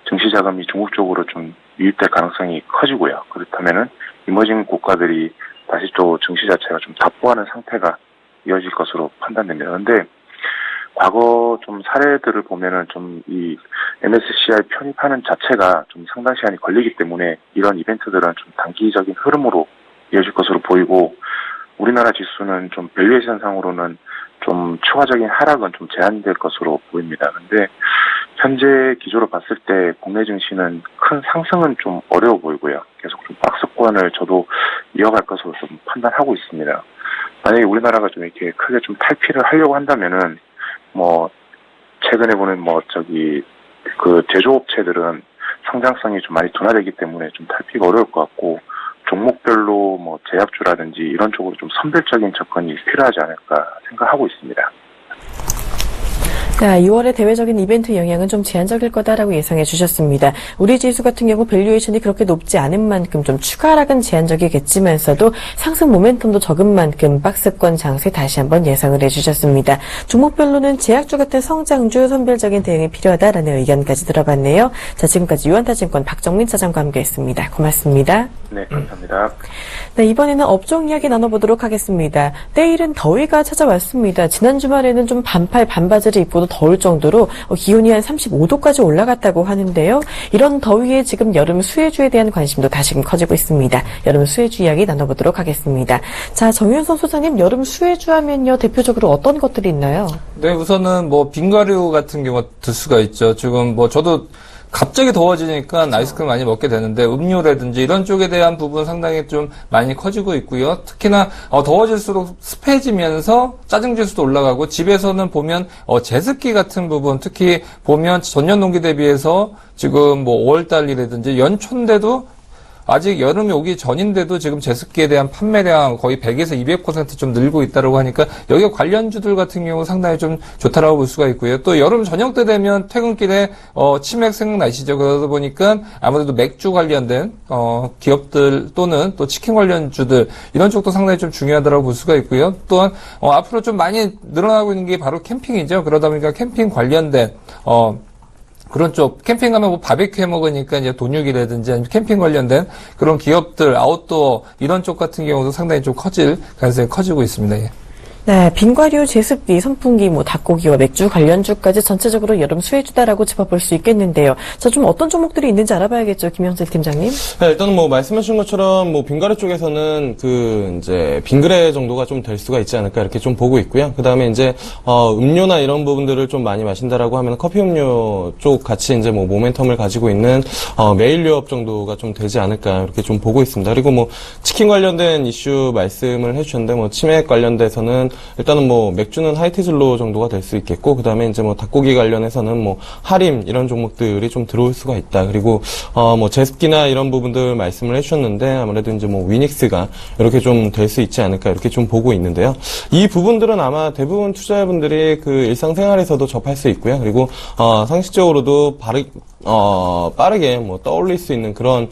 증시 자금이 중국 쪽으로 좀 유입될 가능성이 커지고요. 그렇다면은 이머징 국가들이 다시 또 증시 자체가 좀 답보하는 상태가 이어질 것으로 판단됩니다. 그런데 과거 좀 사례들을 보면은 좀 이 MSCI 편입하는 자체가 좀 상당 시간이 걸리기 때문에 이런 이벤트들은 좀 단기적인 흐름으로 이어질 것으로 보이고, 우리나라 지수는 좀 밸류에이션 상으로는 좀 추가적인 하락은 좀 제한될 것으로 보입니다. 근데 현재 기조로 봤을 때 국내 증시는 큰 상승은 좀 어려워 보이고요. 계속 좀 박스권을 저도 이어갈 것으로 좀 판단하고 있습니다. 만약에 우리나라가 좀 이렇게 크게 좀 탈피를 하려고 한다면은 뭐 최근에 보는 그 제조업체들은 성장성이 좀 많이 둔화되기 때문에 좀 탈피가 어려울 것 같고, 종목별로 뭐 제약주라든지 이런 쪽으로 좀 선별적인 접근이 필요하지 않을까 생각하고 있습니다. 자, 6월의 대외적인 이벤트 영향은 좀 제한적일 거다라고 예상해 주셨습니다. 우리 지수 같은 경우 밸류에이션이 그렇게 높지 않은 만큼 좀 추가 하락은 제한적이겠지만서도 상승 모멘텀도 적은 만큼 박스권 장세 다시 한번 예상을 해 주셨습니다. 종목별로는 제약주 같은 성장주 선별적인 대응이 필요하다라는 의견까지 들어봤네요. 자, 지금까지 유한타증권 박정민 차장과 함께했습니다. 고맙습니다. 네, 감사합니다. 네, 이번에는 업종 이야기 나눠보도록 하겠습니다. 때이른 더위가 찾아왔습니다. 지난 주말에는 좀 반팔 반바지를 입고도 더울 정도로 기온이 한 35도까지 올라갔다고 하는데요. 이런 더위에 지금 여름 수혜주에 대한 관심도 다시금 커지고 있습니다. 여름 수혜주 이야기 나눠보도록 하겠습니다. 자, 정윤선 소장님, 여름 수혜주 하면요, 대표적으로 어떤 것들이 있나요? 네, 우선은 뭐 빙과류 같은 경우가 들 수가 있죠. 지금 뭐 저도 갑자기 더워지니까 아이스크림 많이 먹게 되는데 음료라든지 이런 쪽에 대한 부분 상당히 좀 많이 커지고 있고요. 특히나 더워질수록 습해지면서 짜증지수도 올라가고, 집에서는 보면 제습기 같은 부분, 특히 보면 전년 동기 대비해서 지금 뭐 5월달이라든지 연초인데도 아직 여름이 오기 전인데도 지금 제습기에 대한 판매량 거의 100에서 200% 좀 늘고 있다고 하니까 여기 관련주들 같은 경우 상당히 좀 좋다라고 볼 수가 있고요. 또 여름 저녁 때 되면 퇴근길에 치맥 생각나시죠? 그러다 보니까 아무래도 맥주 관련된 기업들 또는 또 치킨 관련주들 이런 쪽도 상당히 좀 중요하다고 볼 수가 있고요. 또한 앞으로 좀 많이 늘어나고 있는 게 바로 캠핑이죠. 그러다 보니까 캠핑 관련된 그런 쪽, 캠핑 가면 뭐 바베큐 해 먹으니까 이제 돈육이라든지 아니면 캠핑 관련된 그런 기업들, 아웃도어, 이런 쪽 같은 경우도 상당히 좀 커질 가능성이 커지고 있습니다. 예. 네, 빙과류, 제습기, 선풍기, 뭐 닭고기와 맥주 관련주까지 전체적으로 여름 수혜주다라고 짚어볼 수 있겠는데요. 자, 좀 어떤 종목들이 있는지 알아봐야겠죠, 김영철 팀장님. 네, 일단은 뭐 말씀하신 것처럼 뭐 빙과류 쪽에서는 그 이제 빙그레 정도가 좀 될 수가 있지 않을까 이렇게 좀 보고 있고요. 그 다음에 이제 음료나 이런 부분들을 좀 많이 마신다라고 하면 커피 음료 쪽 같이 이제 뭐 모멘텀을 가지고 있는 메일유업 정도가 좀 되지 않을까 이렇게 좀 보고 있습니다. 그리고 뭐 치킨 관련된 이슈 말씀을 해주셨는데 뭐 치맥 관련돼서는 일단은 뭐 맥주는 하이티즐로 정도가 될 수 있겠고, 그 다음에 이제 뭐 닭고기 관련해서는 뭐 하림 이런 종목들이 좀 들어올 수가 있다. 그리고 뭐 제습기나 이런 부분들 말씀을 해주셨는데 아무래도 이제 뭐 위닉스가 이렇게 좀 될 수 있지 않을까 이렇게 좀 보고 있는데요. 이 부분들은 아마 대부분 투자자분들이 그 일상생활에서도 접할 수 있고요. 그리고 상식적으로도 빠르게 뭐 떠올릴 수 있는 그런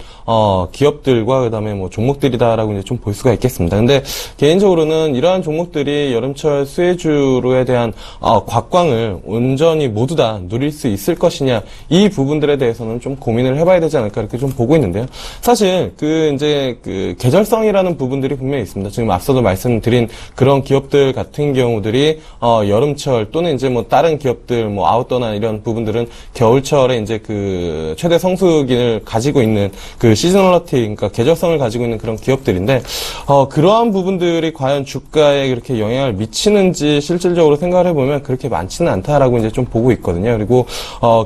기업들과 그다음에 뭐 종목들이다라고 이제 좀 볼 수가 있겠습니다. 근데 개인적으로는 이러한 종목들이 여름철 수혜주로에 대한 곽광을 온전히 모두 다 누릴 수 있을 것이냐, 이 부분들에 대해서는 좀 고민을 해봐야 되지 않을까 이렇게 좀 보고 있는데요. 사실 이제 계절성이라는 부분들이 분명히 있습니다. 지금 앞서도 말씀드린 그런 기업들 같은 경우들이 여름철 또는 이제 뭐 다른 기업들 뭐 아웃도어나 이런 부분들은 겨울철에 이제 그 최대 성수기를 가지고 있는 그 시즈널러티, 그러니까 계절성을 가지고 있는 그런 기업들인데 그러한 부분들이 과연 주가에 그렇게 영향을 미치는지 실질적으로 생각을 해보면 그렇게 많지는 않다라고 이제 좀 보고 있거든요. 그리고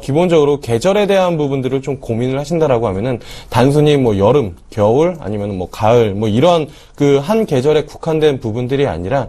기본적으로 계절에 대한 부분들을 좀 고민을 하신다라고 하면은 단순히 뭐 여름, 겨울 아니면 뭐 가을 뭐 이런 그 한 계절에 국한된 부분들이 아니라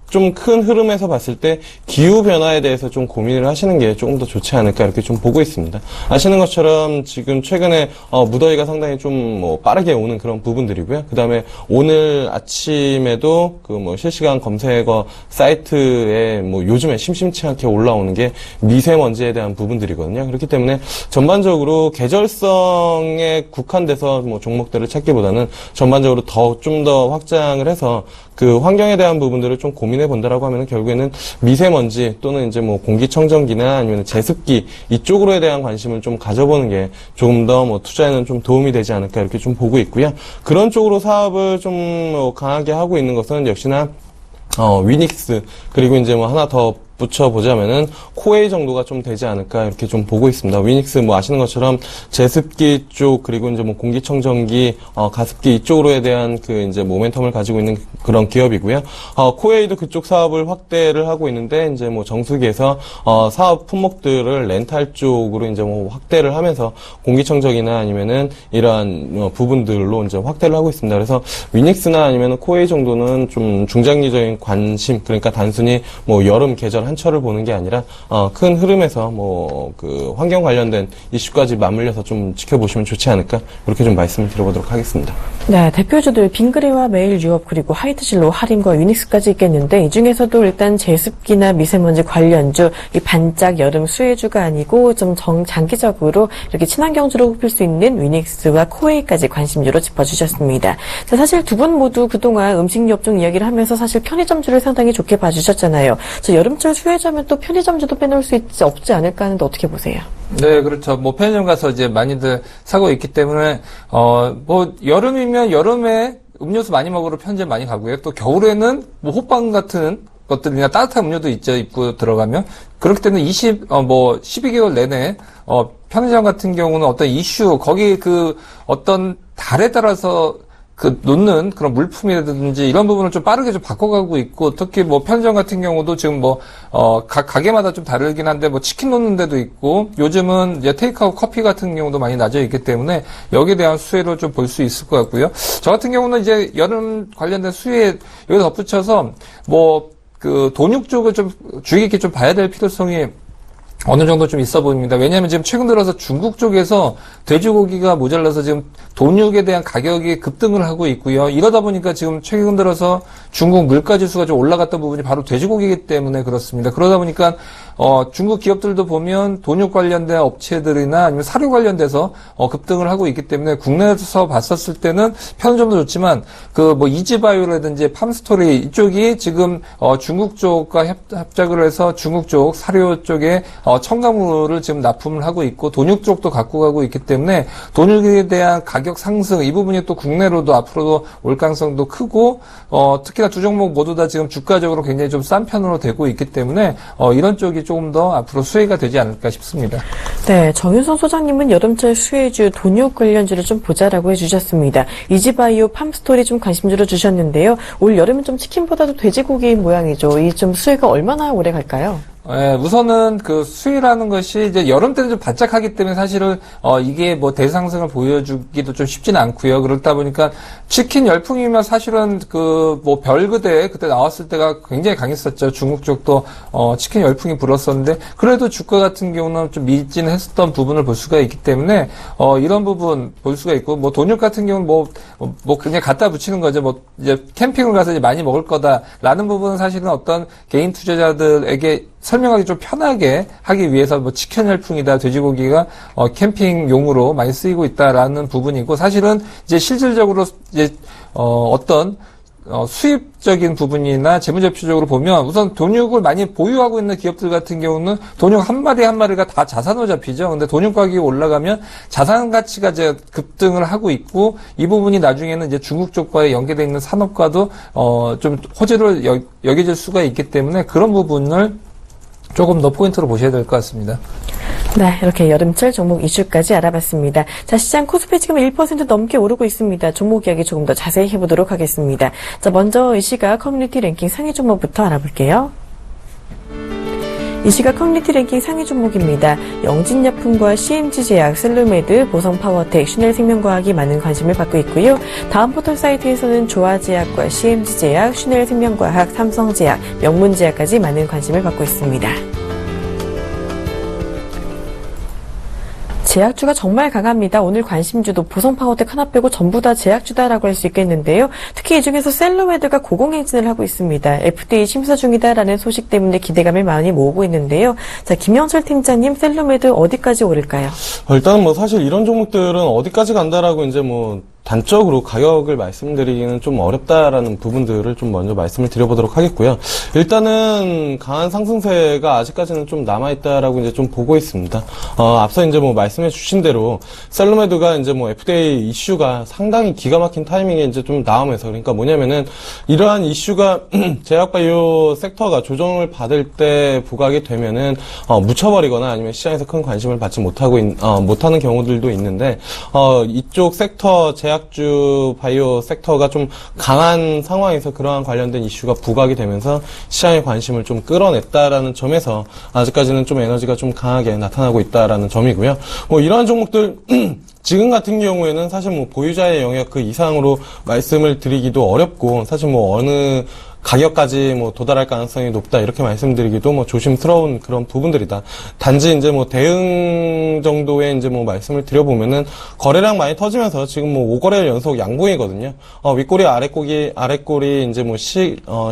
좀 큰 흐름에서 봤을 때 기후 변화에 대해서 좀 고민을 하시는 게 조금 더 좋지 않을까 이렇게 좀 보고 있습니다. 아시는 것처럼 지금 최근에 무더위가 상당히 좀 뭐 빠르게 오는 그런 부분들이고요. 그 다음에 오늘 아침에도 그 뭐 실시간 검색어 사이트에 뭐 요즘에 심심치 않게 올라오는 게 미세먼지에 대한 부분들이거든요. 그렇기 때문에 전반적으로 계절성에 국한돼서 뭐 종목들을 찾기보다는 전반적으로 좀 더 확장을 해서 그 환경에 대한 부분들을 좀 고민해 본다라고 하면은 결국에는 미세먼지 또는 이제 뭐 공기청정기나 아니면 제습기 이쪽으로에 대한 관심을 좀 가져보는 게 조금 더 뭐 투자에는 좀 도움이 되지 않을까 이렇게 좀 보고 있고요. 그런 쪽으로 사업을 좀 강하게 하고 있는 것은 역시나 위닉스, 그리고 이제 뭐 하나 더 붙여보자면은 코웨이 정도가 좀 되지 않을까 이렇게 좀 보고 있습니다. 위닉스 뭐 아시는 것처럼 제습기 쪽, 그리고 이제 뭐 공기청정기, 가습기 이쪽으로에 대한 그 이제 모멘텀을 가지고 있는 그런 기업이고요. 코웨이도 그쪽 사업을 확대를 하고 있는데 이제 뭐 정수기에서 사업 품목들을 렌탈 쪽으로 이제 뭐 확대를 하면서 공기청정기나 아니면은 이러한 부분들로 이제 확대를 하고 있습니다. 그래서 위닉스나 아니면은 코웨이 정도는 좀 중장기적인 관심, 그러니까 단순히 뭐 여름 계절 한철을 보는 게 아니라 큰 흐름에서 뭐 그 환경 관련된 이슈까지 맞물려서 좀 지켜보시면 좋지 않을까 이렇게 좀 말씀을 드려보도록 하겠습니다. 네, 대표주들 빙그레와 메일 유업 그리고 화이트진로, 하림과 유닉스까지 있겠는데 이 중에서도 일단 제습기나 미세먼지 관련주, 이 반짝 여름 수혜주가 아니고 좀 장기적으로 이렇게 친환경주로 꼽힐 수 있는 위닉스와 코웨이까지 관심주로 짚어주셨습니다. 자, 사실 두 분 모두 그동안 음식료 쪽 이야기를 하면서 사실 편의점주를 상당히 좋게 봐주셨잖아요. 자, 여름철 수혜주하면 또 편의점주도 빼놓을 수 없지 않을까 하는데 어떻게 보세요? 네, 그렇죠. 뭐 편의점 가서 이제 많이들 사고 있기 때문에 뭐 여름이면 여름에 음료수 많이 먹으러 편의점 많이 가고요. 또 겨울에는 뭐 호빵 같은 것들이나 따뜻한 음료도 있죠. 입구 들어가면. 그렇기 때문에 12개월 내내 편의점 같은 경우는 어떤 이슈, 거기 그 어떤 달에 따라서 그 놓는 그런 물품이라든지 이런 부분을 좀 빠르게 좀 바꿔가고 있고, 특히 뭐 편의점 같은 경우도 지금 각 가게마다 좀 다르긴 한데 뭐 치킨 놓는 데도 있고, 요즘은 이제 테이크아웃 커피 같은 경우도 많이 낮아 있기 때문에 여기에 대한 수혜를 좀 볼 수 있을 것 같고요. 저 같은 경우는 이제 여름 관련된 수혜 여기 덧붙여서 뭐 그 돈육 쪽을 좀 주의 깊게 좀 봐야 될 필요성이 어느 정도 좀 있어 보입니다. 왜냐하면 지금 최근 들어서 중국 쪽에서 돼지고기가 모자라서 지금 돈육에 대한 가격이 급등을 하고 있고요. 이러다 보니까 지금 최근 들어서 중국 물가지수가 좀 올라갔던 부분이 바로 돼지고기이기 때문에 그렇습니다. 그러다 보니까 중국 기업들도 보면 돈육 관련된 업체들이나 아니면 사료 관련돼서 급등을 하고 있기 때문에 국내에서 봤었을 때는 편의점도 좋지만 그 뭐 이지바이오라든지 팜스토리 이쪽이 지금 중국 쪽과 협작을 해서 중국 쪽 사료 쪽에 첨가물을 지금 납품을 하고 있고 돈육 쪽도 갖고 가고 있기 때문에 돈육에 대한 가격 상승 이 부분이 또 국내로도 앞으로도 올 가능성도 크고 특히나 두 종목 모두 다 지금 주가적으로 굉장히 좀 싼 편으로 되고 있기 때문에 이런 쪽이 조금 더 앞으로 수혜가 되지 않을까 싶습니다. 네, 정윤성 소장님은 여름철 수혜주 돈육 관련주를 좀 보자라고 해주셨습니다. 이지바이오, 팜스토리 좀 관심주로 주셨는데요. 올 여름은 좀 치킨보다도 돼지고기인 모양이죠. 이 좀 수혜가 얼마나 오래 갈까요? 네, 우선은 그 수위라는 것이 이제 여름 때는 좀 바짝하기 때문에 사실은 이게 뭐 대상승을 보여주기도 좀 쉽지는 않고요. 그렇다 보니까 치킨 열풍이면 사실은 그 뭐 별그대 그때 나왔을 때가 굉장히 강했었죠. 중국 쪽도 치킨 열풍이 불었었는데 그래도 주가 같은 경우는 좀 미진했었던 부분을 볼 수가 있기 때문에 이런 부분 볼 수가 있고 뭐 돈육 같은 경우는 뭐 그냥 갖다 붙이는 거죠. 뭐 이제 캠핑을 가서 이제 많이 먹을 거다라는 부분은 사실은 어떤 개인 투자자들에게 설명하기 좀 편하게 하기 위해서 뭐 치킨 열풍이다, 돼지고기가 캠핑용으로 많이 쓰이고 있다라는 부분이고 사실은 이제 실질적으로 이제 어떤 수입적인 부분이나 재무제표적으로 보면 우선 돈육을 많이 보유하고 있는 기업들 같은 경우는 돈육 한 마리 한 마리가 다 자산으로 잡히죠. 근데 돈육 가격이 올라가면 자산 가치가 이제 급등을 하고 있고 이 부분이 나중에는 이제 중국 쪽과의 연계되어 있는 산업과도 좀 호재를 여겨질 수가 있기 때문에 그런 부분을 조금 더 포인트로 보셔야 될 것 같습니다. 네, 이렇게 여름철 종목 이슈까지 알아봤습니다. 자, 시장 코스피 지금 1% 넘게 오르고 있습니다. 종목 이야기 조금 더 자세히 해보도록 하겠습니다. 자, 먼저 이 시각 커뮤니티 랭킹 상위 종목부터 알아볼게요. 이 시각 커뮤니티 랭킹 상위 종목입니다. 영진약품과 CMG제약, 셀루메드, 보성파워텍, 슈넬생명과학이 많은 관심을 받고 있고요. 다음 포털 사이트에서는 조아제약과 CMG제약, 슈넬생명과학, 삼성제약, 명문제약까지 많은 관심을 받고 있습니다. 제약주가 정말 강합니다. 오늘 관심주도 보성파워텍 하나 빼고 전부 다 제약주다라고 할 수 있겠는데요. 특히 이 중에서 셀루메드가 고공행진을 하고 있습니다. FDA 심사 중이다라는 소식 때문에 기대감을 많이 모으고 있는데요. 자, 김영철 팀장님, 셀루메드 어디까지 오를까요? 일단은 뭐 사실 이런 종목들은 어디까지 간다라고 이제 뭐 단적으로 가격을 말씀드리기는 좀 어렵다라는 부분들을 좀 먼저 말씀을 드려보도록 하겠고요. 일단은 강한 상승세가 아직까지는 좀 남아있다라고 이제 좀 보고 있습니다. 앞서 이제 뭐 말씀해 주신 대로 셀루메드가 이제 뭐 FDA 이슈가 상당히 기가 막힌 타이밍에 이제 좀 나오면서 그러니까 뭐냐면은 이러한 이슈가 제약바이오 섹터가 조정을 받을 때 부각이 되면은 묻혀버리거나 아니면 시장에서 큰 관심을 받지 못하는 경우들도 있는데 이쪽 섹터 제약주 바이오 섹터가 좀 강한 상황에서 그러한 관련된 이슈가 부각이 되면서 시장의 관심을 좀 끌어냈다라는 점에서 아직까지는 좀 에너지가 좀 강하게 나타나고 있다라는 점이고요. 뭐 이러한 종목들 지금 같은 경우에는 사실 뭐 보유자의 영역 그 이상으로 말씀을 드리기도 어렵고 사실 뭐 어느 가격까지 뭐 도달할 가능성이 높다 이렇게 말씀드리기도 뭐 조심스러운 그런 부분들이다. 단지 이제 뭐 대응 정도의 이제 뭐 말씀을 드려보면은 거래량 많이 터지면서 지금 뭐 5거래일 연속 양봉이거든요. 윗꼬리 아랫꼬리 이제 뭐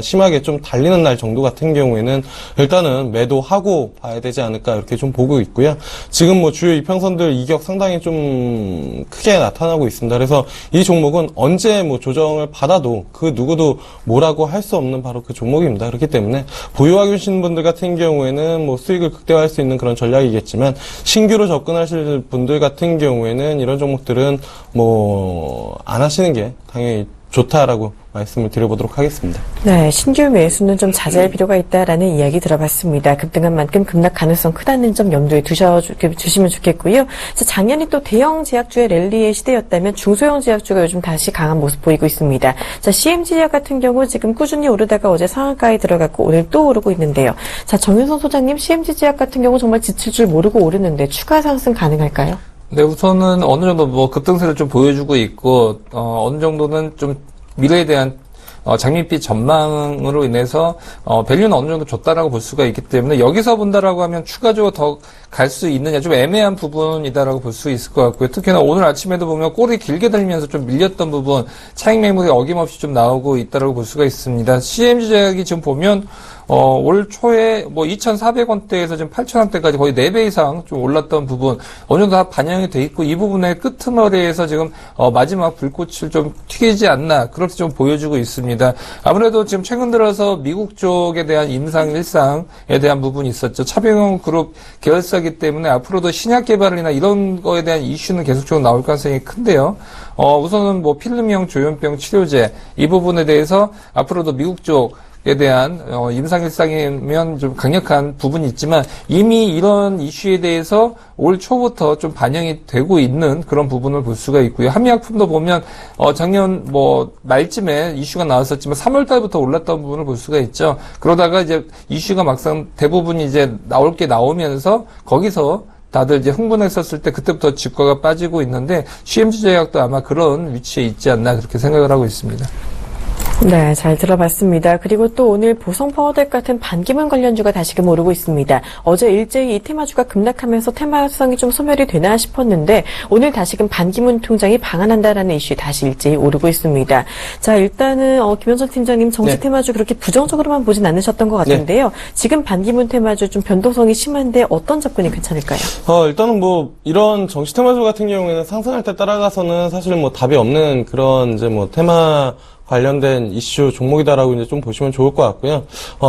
심하게 좀 달리는 날 정도 같은 경우에는 일단은 매도하고 봐야 되지 않을까 이렇게 좀 보고 있고요. 지금 뭐 주요 이평선들 이격 상당히 좀 크게 나타나고 있습니다. 그래서 이 종목은 언제 뭐 조정을 받아도 그 누구도 뭐라고 할 수 없는 바로 그 종목입니다. 그렇기 때문에 보유하고 계신 분들 같은 경우에는 뭐 수익을 극대화할 수 있는 그런 전략이겠지만 신규로 접근하실 분들 같은 경우에는 이런 종목들은 뭐 안 하시는 게 당연히 좋다라고 말씀을 드려보도록 하겠습니다. 네, 신규 매수는 좀 자제할 필요가 있다라는 이야기 들어봤습니다. 급등한 만큼 급락 가능성 크다는 점 염두에 두시면 좋겠고요. 자, 작년이 또 대형 제약주의 랠리의 시대였다면 중소형 제약주가 요즘 다시 강한 모습 보이고 있습니다. 자, CMG제약 같은 경우 지금 꾸준히 오르다가 어제 상한가에 들어갔고 오늘 또 오르고 있는데요. 자, 정윤선 소장님, CMG제약 같은 경우 정말 지칠 줄 모르고 오르는데 추가 상승 가능할까요? 네, 우선은 어느 정도 뭐 급등세를 좀 보여주고 있고, 어느 정도는 좀 미래에 대한 장밋빛 전망으로 인해서 밸류는 어느 정도 줬다라고 볼 수가 있기 때문에 여기서 본다라고 하면 추가적으로 더 갈 수 있느냐 좀 애매한 부분이다라고 볼 수 있을 것 같고요. 특히나 오늘 아침에도 보면 꼬리 길게 달리면서 좀 밀렸던 부분 차익 매물이 어김없이 좀 나오고 있다라고 볼 수가 있습니다. CMG제약이 지금 보면 올 초에 뭐 2,400원대에서 지금 8,000원대까지 거의 4배 이상 좀 올랐던 부분 어느 정도 다 반영이 돼 있고 이 부분의 끄트머리에서 지금 마지막 불꽃을 좀 튀기지 않나 그렇게 좀 보여주고 있습니다. 아무래도 지금 최근 들어서 미국 쪽에 대한 임상 일상에 대한 부분이 있었죠. 차병용 그룹 계열사이기 때문에 앞으로도 신약 개발이나 이런 거에 대한 이슈는 계속적으로 나올 가능성이 큰데요. 우선은 뭐 필름형 조현병 치료제 이 부분에 대해서 앞으로도 미국 쪽에 대한 임상일상이면 좀 강력한 부분이 있지만 이미 이런 이슈에 대해서 올 초부터 좀 반영이 되고 있는 그런 부분을 볼 수가 있고요. 한미약품도 보면 작년 뭐 말쯤에 이슈가 나왔었지만 3월 달부터 올랐던 부분을 볼 수가 있죠. 그러다가 이제 이슈가 막상 대부분 이제 나올 게 나오면서 거기서 다들 이제 흥분했었을 때 그때부터 주가가 빠지고 있는데 CMG제약도 아마 그런 위치에 있지 않나 그렇게 생각을 하고 있습니다. 네, 잘 들어봤습니다. 그리고 또 오늘 보성파워텍 같은 반기문 관련주가 다시금 오르고 있습니다. 어제 일제히 이 테마주가 급락하면서 테마성이 좀 소멸이 되나 싶었는데 오늘 다시금 반기문 통장이 방한한다라는 이슈에 다시 일제히 오르고 있습니다. 자, 일단은 김현철 팀장님 정치 테마주 그렇게 부정적으로만 보진 않으셨던 것 같은데요. 지금 반기문 테마주 좀 변동성이 심한데 어떤 접근이 괜찮을까요? 일단은 뭐 이런 정치 테마주 같은 경우에는 상승할 때 따라가서는 사실 뭐 답이 없는 그런 이제 뭐 테마 관련된 이슈 종목이다라고 이제 좀 보시면 좋을 것 같고요.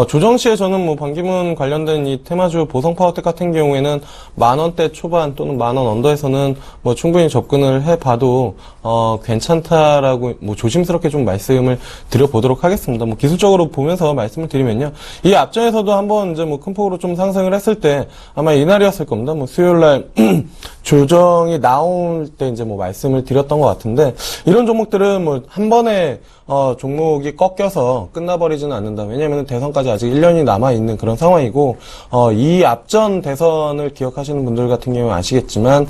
조정 시에 저는 뭐 반기문 관련된 이 테마주 보성파워텍 같은 경우에는 10,000원대 초반 또는 10,000원 언더에서는 뭐 충분히 접근을 해봐도 괜찮다라고 뭐 조심스럽게 좀 말씀을 드려보도록 하겠습니다. 뭐 기술적으로 보면서 말씀을 드리면요, 이 앞전에서도 한번 이제 뭐 큰 폭으로 좀 상승을 했을 때 아마 이날이었을 겁니다. 뭐 수요일날 조정이 나올 때 이제 뭐 말씀을 드렸던 것 같은데, 이런 종목들은 뭐 한 번에 종목이 꺾여서 끝나버리지는 않는다. 왜냐하면 대선까지 아직 1년이 남아있는 그런 상황이고, 이 앞전 대선을 기억하시는 분들 같은 경우는 아시겠지만,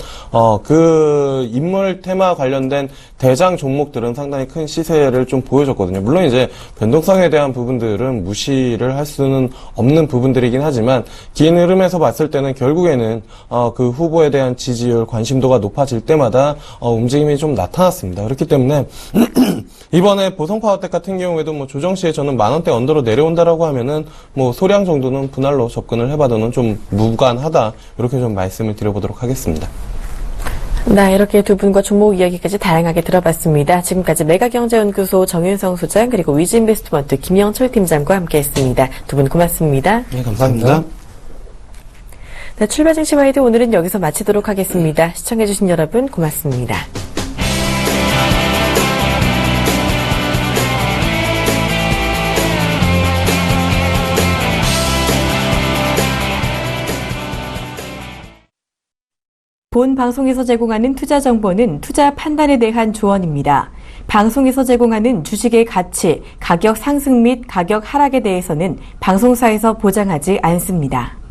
그 인물 테마 관련된 대장 종목들은 상당히 큰 시세를 좀 보여줬거든요. 물론 이제 변동성에 대한 부분들은 무시를 할 수는 없는 부분들이긴 하지만, 긴 흐름에서 봤을 때는 결국에는 그 후보에 대한 지지율, 관심도가 높아질 때마다 움직임이 좀 나타났습니다. 그렇기 때문에 이번에 보성파워텍 같은 경우에도 뭐 조정 시에 저는 10,000원대 언더로 내려온다라고 하면은 뭐 소량 정도는 분할로 접근을 해봐도는 좀 무관하다, 이렇게 좀 말씀을 드려보도록 하겠습니다. 네, 이렇게 두 분과 종목 이야기까지 다양하게 들어봤습니다. 지금까지 메가경제연구소 정윤성 소장, 그리고 위즈인베스트먼트 김영철 팀장과 함께했습니다. 두 분 고맙습니다. 네, 감사합니다. 네, 출발 증시 와이드 오늘은 여기서 마치도록 하겠습니다. 시청해주신 여러분 고맙습니다. 본 방송에서 제공하는 투자 정보는 투자 판단에 대한 조언입니다. 방송에서 제공하는 주식의 가치, 가격 상승 및 가격 하락에 대해서는 방송사에서 보장하지 않습니다.